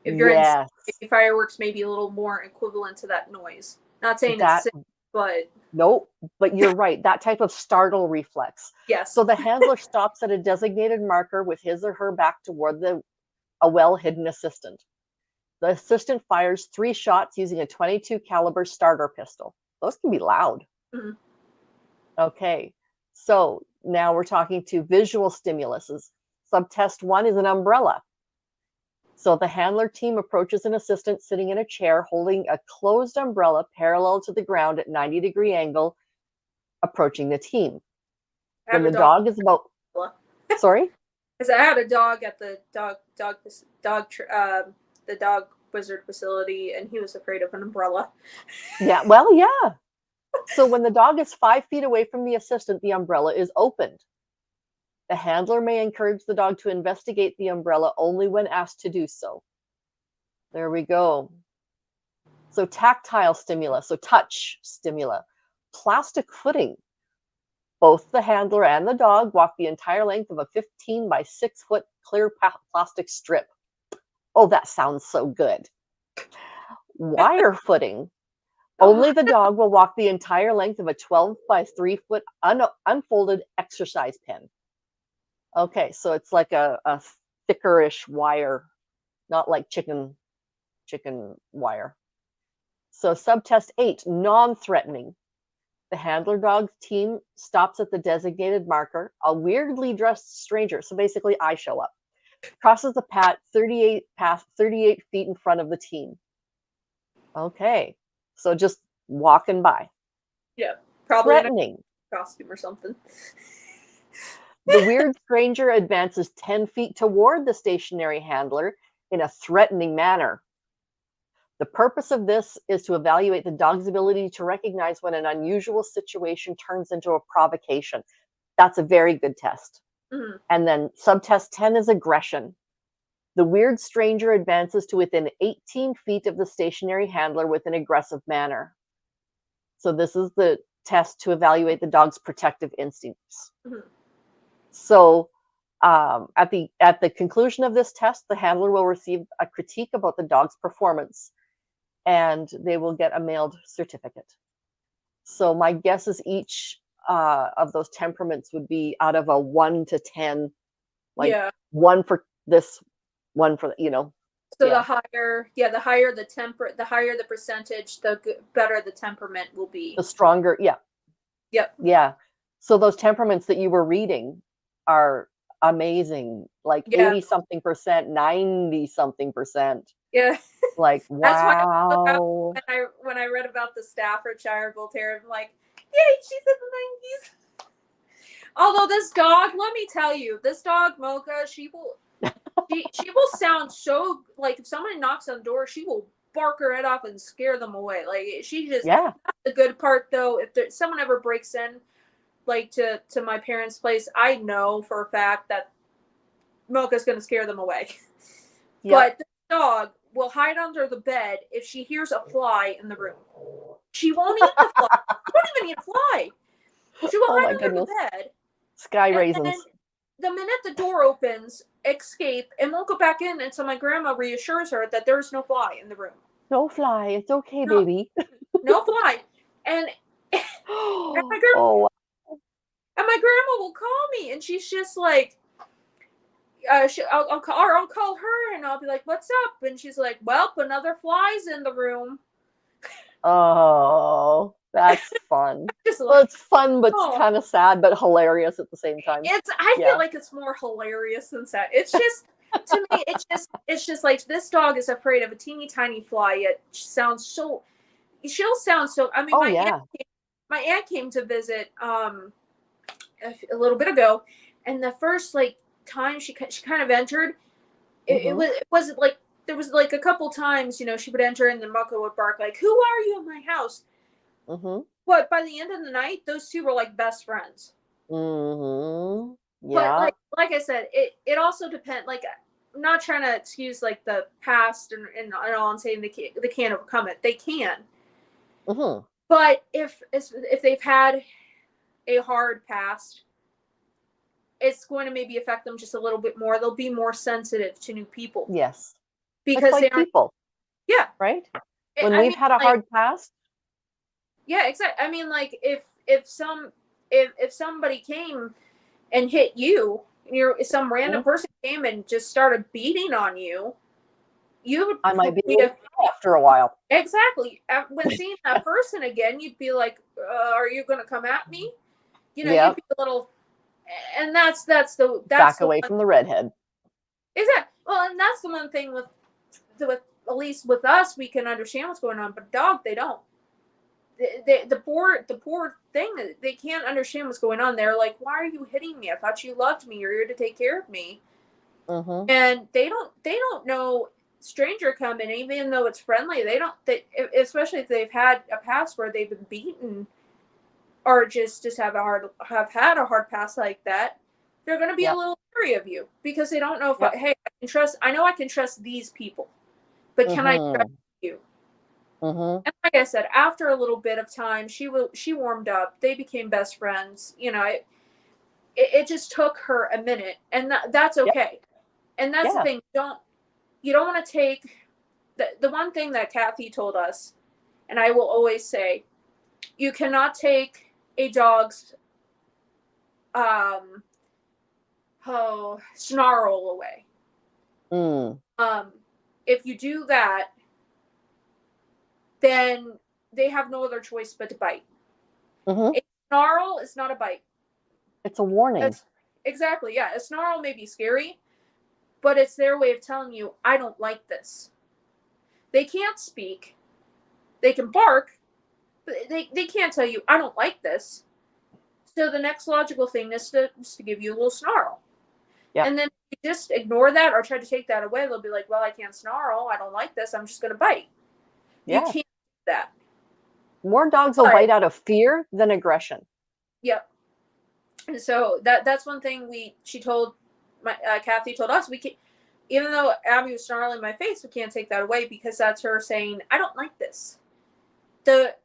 if you're in yes, maybe fireworks maybe a little more equivalent to that noise. Not saying it's that sick, but nope. But you're right. That type of startle reflex. yes. So the handler stops at a designated marker with his or her back toward a well-hidden assistant. The assistant fires 3 shots using a 22 caliber starter pistol. Those can be loud. Mm-hmm. Okay, so now we're talking to visual stimuluses. Subtest 1 is an umbrella. So the handler team approaches an assistant sitting in a chair holding a closed umbrella parallel to the ground at 90-degree angle, approaching the team. I When have a the dog. dog is about, sorry? Because I had a dog at the the dog wizard facility, and he was afraid of an umbrella. Yeah, well, yeah. So when the dog is 5 feet away from the assistant, the umbrella is opened. The handler may encourage the dog to investigate the umbrella only when asked to do so. There we go. So tactile stimula, so touch stimula. Plastic footing. Both the handler and the dog walk the entire length of a 15 by 6 foot clear plastic strip. Oh, that sounds so good. Wire footing. Only the dog will walk the entire length of a 12 by 3 foot unfolded exercise pen. Okay, so it's like a thickerish wire, not like chicken wire. So subtest 8, non-threatening. The handler dog team stops at the designated marker. A weirdly dressed stranger, so basically I show up, crosses the path 38 feet in front of the team. Okay, so just walking by. Yeah, probably Threatening. in a costume or something. The weird stranger advances 10 feet toward the stationary handler in a threatening manner. The purpose of this is to evaluate the dog's ability to recognize when an unusual situation turns into a provocation. That's a very good test. Mm-hmm. And then subtest 10 is aggression. The weird stranger advances to within 18 feet of the stationary handler with an aggressive manner. So this is the test to evaluate the dog's protective instincts. Mm-hmm. So at the conclusion of this test, the handler will receive a critique about the dog's performance, and they will get a mailed certificate. So my guess is each of those temperaments would be out of a 1 to 10, like yeah. 1 for this, 1 for, you know. So yeah. the higher the percentage, the better the temperament will be. The stronger, yeah. Yep. Yeah. So those temperaments that you were reading are amazing, like 80 something percent, 90 something percent. Yeah. Like, That's wow. why when I read about the Staffordshire Bull Terrier, I'm like, yay, she's in the 90s. Although this dog, let me tell you, this dog Mocha, she will sound so, like, if somebody knocks on the door, she will bark her head off and scare them away. Like, she just, Yeah. that's the good part though. If someone ever breaks in, like, to my parents' place, I know for a fact that Mocha's gonna scare them away. Yep. But the dog will hide under the bed if she hears a fly in the room. She won't eat the fly. She won't even eat a fly. She will hide under the bed. Sky and raisins. then the minute the door opens, escape, and won't go back in until my grandma reassures her that there's no fly in the room. No fly. It's okay, No. baby. No fly. And my grandma will call me, and she's just like, I'll call her, and I'll be like, "What's up?" And she's like, "Well, another fly's in the room." Oh, that's fun. Well, it's fun, but it's kind of sad, but hilarious at the same time. I feel like it's more hilarious than sad. It's just, to me, it's just like, this dog is afraid of a teeny tiny fly, yet she'll sound so. I mean, my aunt came to visit a little bit ago, and the first time she kind of entered, it wasn't like, there was like a couple times, she would enter and then Mocha would bark like, "Who are you in my house?" Mm-hmm. But by the end of the night, those two were like best friends. Mm-hmm. Yeah. But like I said, it also depends. Like, I'm not trying to excuse like the past and all, and saying they can't overcome it. They can. Mm-hmm. But if they've had a hard past, it's going to maybe affect them just a little bit more. They'll be more sensitive to new people. Yes. Because like they are people. Yeah. Right? When we've had a hard past. Yeah, exactly. I mean, like, if somebody came and hit you, some random person came and just started beating on you, I might be after a while. Exactly. When seeing that person again, you'd be like, "Are you going to come at me?" You'd be a little, and that's back away from the redhead. Exactly. Well, and that's the one thing with at least with us, we can understand what's going on, but dog, they don't. The poor thing, they can't understand what's going on. They're like, "Why are you hitting me? I thought you loved me. You're here to take care of me." Mm-hmm. And they don't know stranger coming, even though it's friendly. Especially if they've had a past where they've been beaten, or just have had a hard past like that. They're going to be a little leery of you because they don't know if I know I can trust these people, but can I trust you? Mhm. And like I said, after a little bit of time, she warmed up. They became best friends. It just took her a minute, and that's Yep. okay. And that's the Yeah. thing. You don't want to take the one thing that Kathy told us, and I will always say, you cannot take a dog's um snarl away. Mm. Um, if you do that, then they have no other choice but to bite. Mhm. A snarl is not a bite. It's a warning. That's exactly, yeah. A snarl may be scary, but it's their way of telling you, I don't like this. They can't speak. They can bark, but they can't tell you, I don't like this. So the next logical thing is to give you a little snarl. Yep. And then if you just ignore that or try to take that away, they'll be like, well, I can't snarl. I don't like this. I'm just going to bite. You Yeah. can't do that. More dogs will But, bite out of fear than aggression. yep. And so that's one thing she told Kathy told us, we can, even though Abby was snarling in my face, we can't take that away because that's her saying, I don't like this. The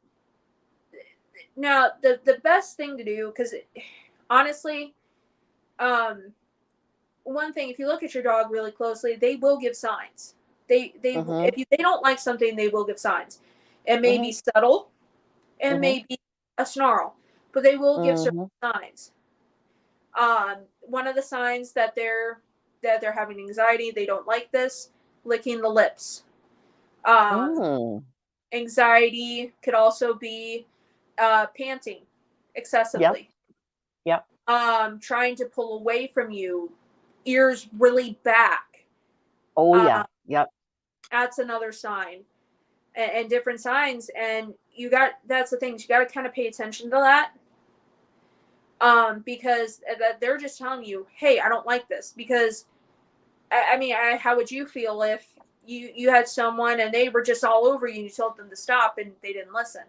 Now the best thing to do, because honestly, um, one thing, if you look at your dog really closely, they will give signs. Mhm. They don't like something, they will give signs. It may be Mhm. subtle, it Mhm. may be a snarl, but they will give certain Mhm. signs. One of the signs that they're having anxiety, they don't like this, licking the lips. Um, Mm. Anxiety could also be panting Yep. excessively. Yep. Trying to pull away from you, ears really back. Oh Um, yeah. Yep. that's another sign, and different signs. And that's the thing. You got to kind of pay attention to that, because they're just telling you, hey, I don't like this. Because I mean, how would you feel if you had someone and they were just all over you and you told them to stop and they didn't listen?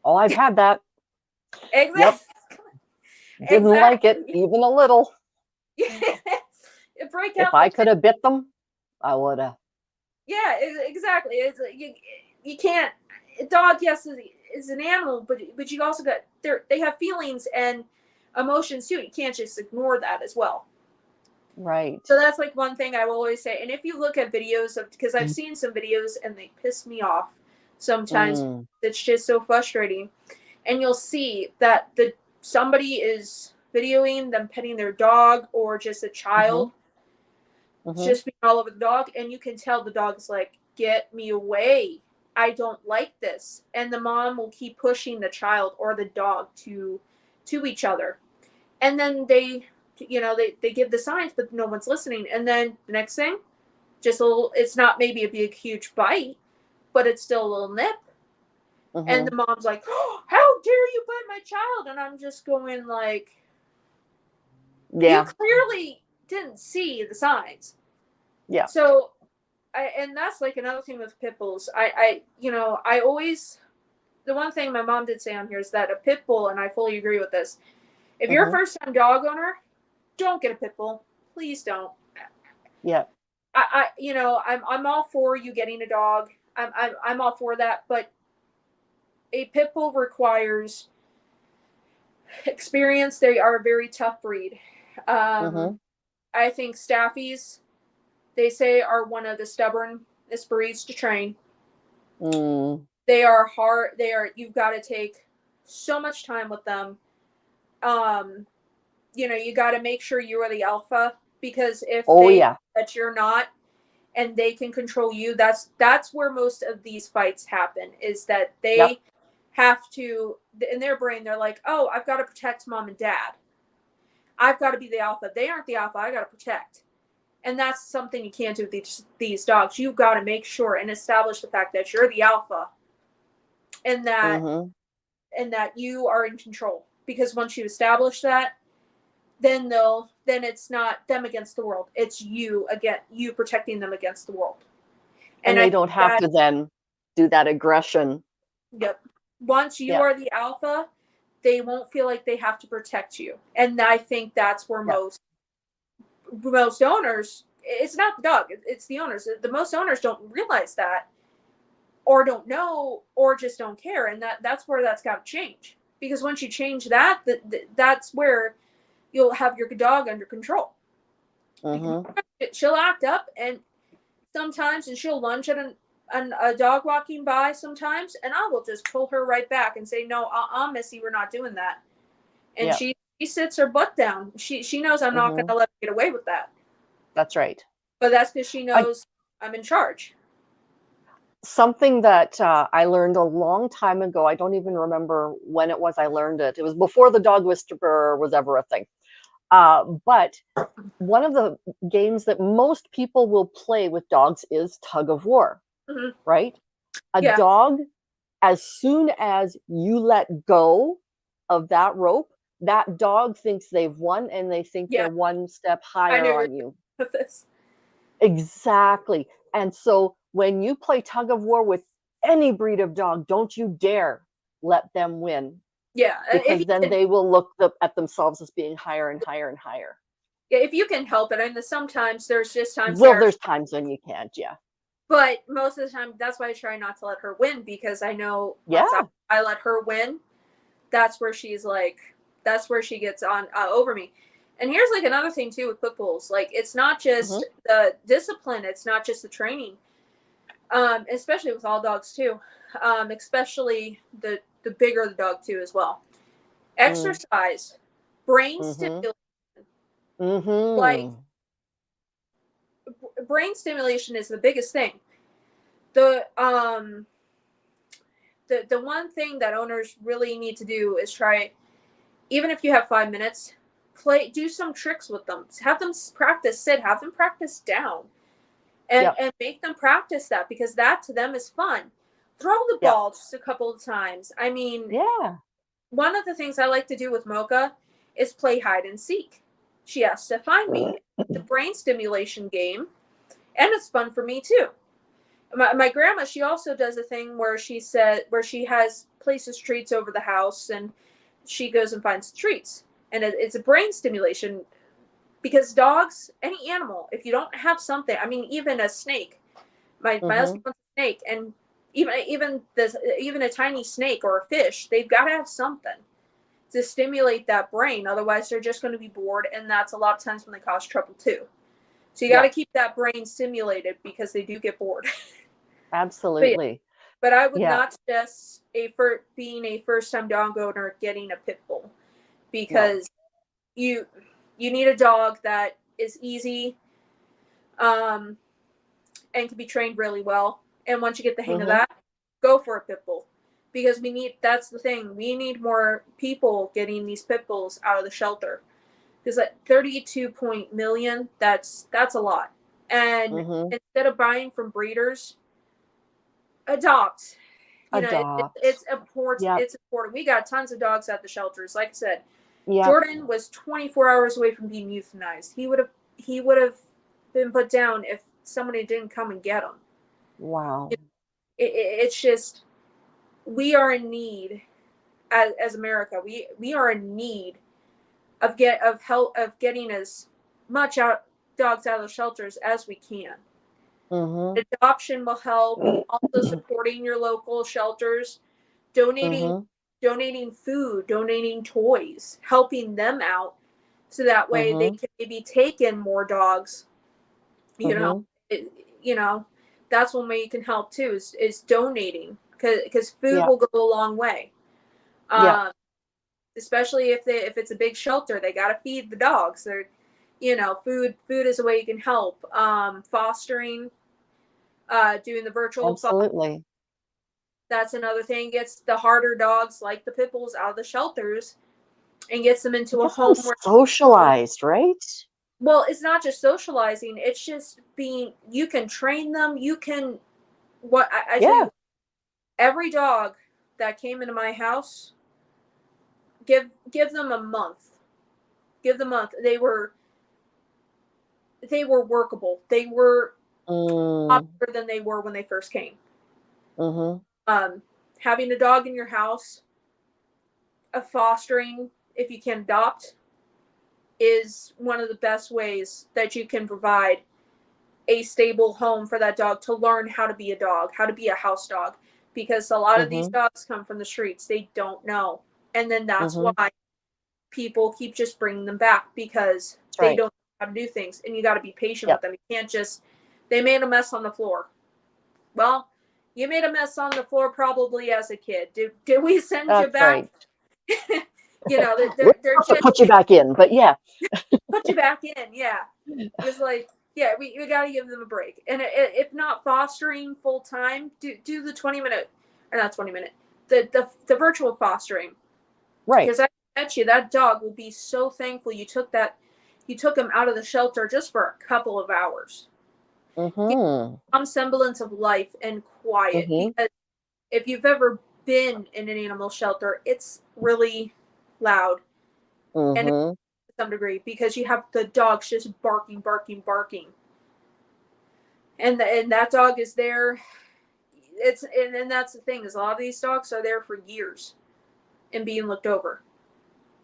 Oh, I've had that. Yep. Exactly. Didn't like it Exactly. even a little. It break If out I like could have bit them, I would have. yeah, exactly. You can't. A dog, yes, is an animal, but you also got they have feelings and emotions too. You can't just ignore that as well. Right. So that's like one thing I will always say. And if you look at videos of, because I've seen some videos and they piss me off sometimes. Mm. It's just so frustrating. And you'll see that the somebody is videoing them petting their dog or just a child Mhm. Mhm. just being all over the dog, and you can tell the dog is like, get me away, I don't like this. And the mom will keep pushing the child or the dog to each other, and then they give the signs, but no one's listening. And then the next thing, just a little, it's not maybe a big huge bite, but it's still a little nip. And the Mhm. mom's like, oh, how dare you bite my child? And I'm just going like, you Yeah. clearly didn't see the signs. Yeah. So and that's like another thing with pit bulls. I always, the one thing my mom did say on here is that a pit bull, and I fully agree with this. If you're a Mhm. first time dog owner, don't get a pit bull. Please don't. Yeah. I'm all for you getting a dog. I'm all for that, but a pit bull requires experience. They are a very tough breed. Um, Mhm. I think Staffies, they say, are one of the stubbornest breeds to train. Mm. They are hard. You've got to take so much time with them. Um, you got to make sure you are the alpha, because if Oh they yeah. that you're not and they can control you, that's where most of these fights happen, is that Yep. they have to, in their brain, they're like, oh, I've got to protect mom and dad. I've got to be the alpha. They aren't the alpha. I got to protect. And that's something you can't do with these dogs. You've got to make sure and establish the fact that you're the alpha, and that Mhm. you are in control. Because once you establish that, then it's not them against the world. It's you protecting them against the world. And And I they think don't have that, to then do that aggression. yep, once you Yeah. are the alpha, they won't feel like they have to protect you. And I think that's where Yeah. most owners, it's not the dog, it's the owners. The most owners don't realize that. or don't know or just don't care, and that's where that's got to change, because once you change that, that's where you'll have your dog under control. Mm-hmm. She'll act up and sometimes, and she'll lunge at a dog walking by sometimes, and I will just pull her right back and say, no, Missy, we're not doing that. And Yeah. she sits her butt down. She knows I'm not going Mm-hmm. to let her get away with that, That's right. but that's because she I knows I'm in charge. Something that I learned a long time ago. I don't even remember when it was I learned it. It was before the dog whisperer was ever a thing. But one of the games that most people will play with dogs is tug of war, Mm-hmm. right? A Yeah, dog, as soon as you let go of that rope, that dog thinks they've won and they think yeah. they're one step I knew higher you were on you. with this. Exactly. And so when you play tug of war with any breed of dog, don't you dare let them win, Yeah, if because you then can, they will look at themselves as being higher and higher and higher. yeah, if you can help it. I mean, sometimes there's just times Well, there, there's times when you can't. Yeah. but most of the time, that's why I try not to let her win, because I know once Yeah. I let her win, that's where she's like, that's where she gets on over me. And here's like another thing too with pit bulls, like it's not just Mm-hmm. the discipline, it's not just the training, especially with all dogs too, especially the bigger the dog too as well. Exercise, brain Mm-hmm. stimulation, like Mm-hmm. brain stimulation is the biggest thing. The the one thing that owners really need to do is try, even if you have 5 minutes, do some tricks with them. Have them practice sit, have them practice down, Yep. and make them practice that, because that to them is fun. Throw the Yep. ball just a couple of times. I mean, Yeah. one of the things I like to do with Mocha is play hide and seek. She has to find me. It's a brain stimulation game, and it's fun for me too. My grandma, she also does a thing where she has places treats over the house, and she goes and finds treats, and it's a brain stimulation, because dogs, any animal, if you don't have something, I mean, even a snake. My Mm-hmm. husband wants a snake, and even a tiny snake or a fish, they've got to have something to stimulate that brain. Otherwise, they're just going to be bored, and that's a lot of times when they cause trouble too. So you got to Yep. keep that brain stimulated, because they do get bored. But yeah, Absolutely. but I would Yeah. not suggest for being a first time dog owner getting a pit bull, No. because you you need a dog that is easy, um, and can be trained really well. And once you get the hang of Mm-hmm. that, go for a pit bull, because that's the thing, we need more people getting these pit bulls out of the shelter, because at 32 point million, that's a lot. And Mm-hmm. instead of buying from breeders, adopt. Adopt. It's important. Yep. It's important. We got tons of dogs at the shelters. Like I said, Yep. Jordan was 24 hours away from being euthanized. He would have been put down if somebody didn't come and get him. Wow. It's just, we are in need, as America. We are in need of help, of getting as much out dogs out of the shelters as we can. Mm-hmm. Adoption will help. Also supporting your local shelters, donating Mm-hmm. donating food, donating toys, helping them out, so that way they Mm-hmm. can maybe take in more dogs. You know, Mm-hmm. it, you know, that's one way you can help too, is donating, because food Yep. will go a long way. Yep. Um, Especially if it's a big shelter, they got to feed the dogs. They're, food is a way you can help. Fostering, doing the virtual Absolutely. that's another thing. Gets the harder dogs like the pit bulls out of the shelters and gets them It into a gets home them where, socialized, right? well, it's not just socializing, it's just being, you can train them. You can, I tell Yeah. you, every dog that came into my house, give them a month. Give them a month. They were workable. They were Mm. better than they were when they first came. Mm-hmm. Um, Having a dog in your house, fostering, if you can adopt, is one of the best ways that you can provide a stable home for that dog to learn how to be a dog, how to be a house dog, because a lot of these Mhm. dogs come from the streets. They don't know. And then that's Mhm. why people keep just bringing them back, because That's they right. don't know how to do things. And you got to be patient with Yep. them. You can't just, they made a mess on the floor. Well, you made a mess on the floor probably as a kid. Did we send you That's back? right. You know, We're they're supposed to just put you back in, but yeah. put you back in. Yeah. It's like, yeah, we got to give them a break. And if not fostering full time, do the 20-minute, or not 20-minute, the virtual fostering. Right. Because I bet you that dog will be so thankful you took him out of the shelter just for a couple of hours. Give Mhm. some semblance of life and quiet. Mhm. Because if you've ever been in an animal shelter, it's really loud, and to Mhm. some degree, because you have the dogs just barking, barking, barking, and that dog is there. And that's the thing, is a lot of these dogs are there for years and being looked over.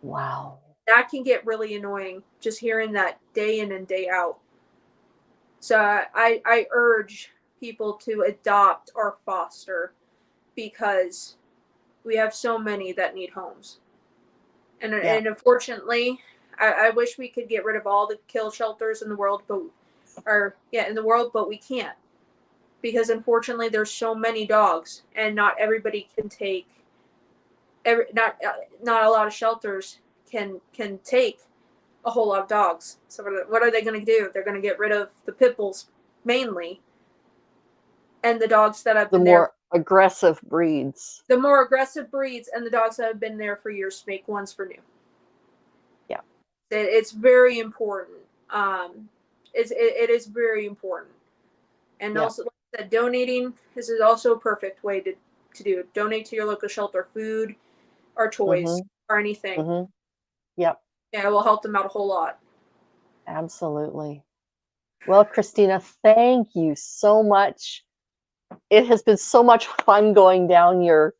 Wow. That can get really annoying, just hearing that day in and day out. So I urge people to adopt or foster, because we have so many that need homes. Yeah. And unfortunately, I wish we could get rid of all the kill shelters in the world, but in the world, but we can't, because unfortunately there's so many dogs, and not everybody can take not a lot of shelters can take a whole lot of dogs. So what are they going to do? They're going to get rid of the pit bulls mainly, and the dogs that have The been there, more aggressive breeds. the more aggressive breeds, and the dogs that have been there for years to make ones for new. Yeah. It's very important. It is very important. And Yeah. also, like I said, donating, this is also a perfect way to do it. Donate to your local shelter, food or toys Mhm. or anything. Mhm. Yep. Yeah, it will help them out a whole lot. Absolutely. Well, Christina, thank you so much. It has been so much fun going down your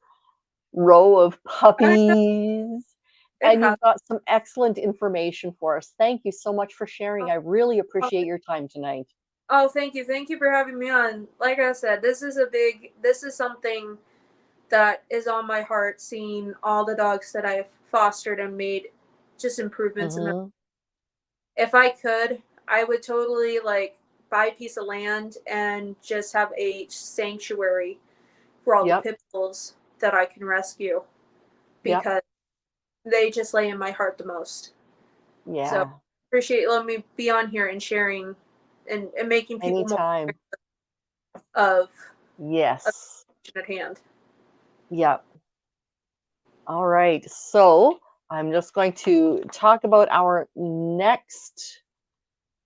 row of I know puppies, it and has. you've got some excellent information for us. Thank you so much for sharing. I really Oh, appreciate your time tonight. oh, thank you. Thank you for having me on. Like I said, this is something that is on my heart, seeing all the dogs that I've fostered and made just improvements in them. Mhm. If I could, I would totally like buy a piece of land and just have a sanctuary for all the Yep. pit bulls that I can rescue, Yep. because they just lay in my heart the most. So Yeah. appreciate you letting me be on here and sharing, and making people more Anytime. of a Yes. situation at hand. Yep. All right. So I'm just going to talk about our next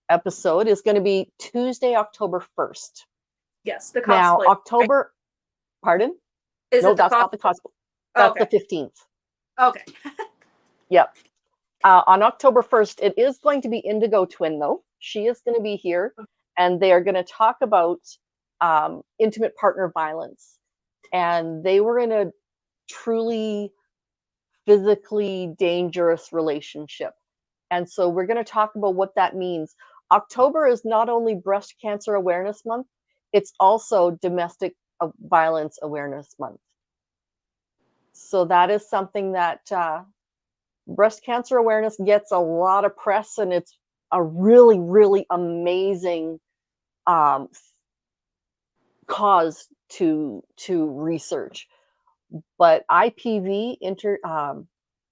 episode is going to be Tuesday, October 1st. Yes, the Now, cosplay. Right? October, pardon? Is No, it the that's cosplay? not the cosplay. That's the Okay. 15th. Okay. Yep. On October 1st, it is going to be Indigo Twin, though. She is going to be here, and they are going to talk about intimate partner violence. And they were in a truly physically dangerous relationship. And so we're going to talk about what that means. October is not only Breast Cancer Awareness Month, it's also Domestic Violence Awareness Month. So that is something that breast cancer awareness gets a lot of press, and it's a really, really amazing um, cause to research. But IPV,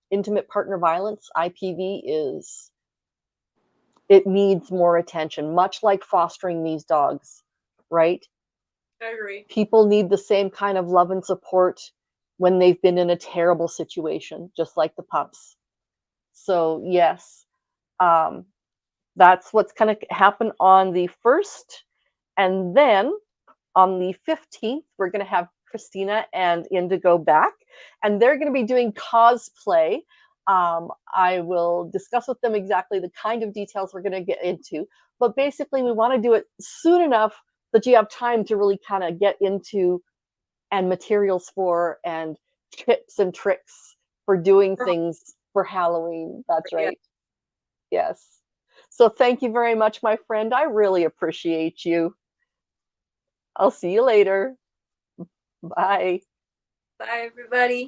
intimate partner violence, IPV is it needs more attention, much like fostering these dogs, right? I agree. People need the same kind of love and support when they've been in a terrible situation, just like the pups. So yes, um, that's what's going to happen on the 1st. And then on the 15th, we're going to have Christina and Indigo back, and they're going to be doing cosplay. I will discuss with them exactly the kind of details we're going to get into. But basically, we want to do it soon enough that you have time to really kind of get into and materials for and tips and tricks for doing things for Halloween. That's Yeah. right. Yes. So thank you very much, my friend. I really appreciate you. I'll see you later. Bye. Bye, everybody.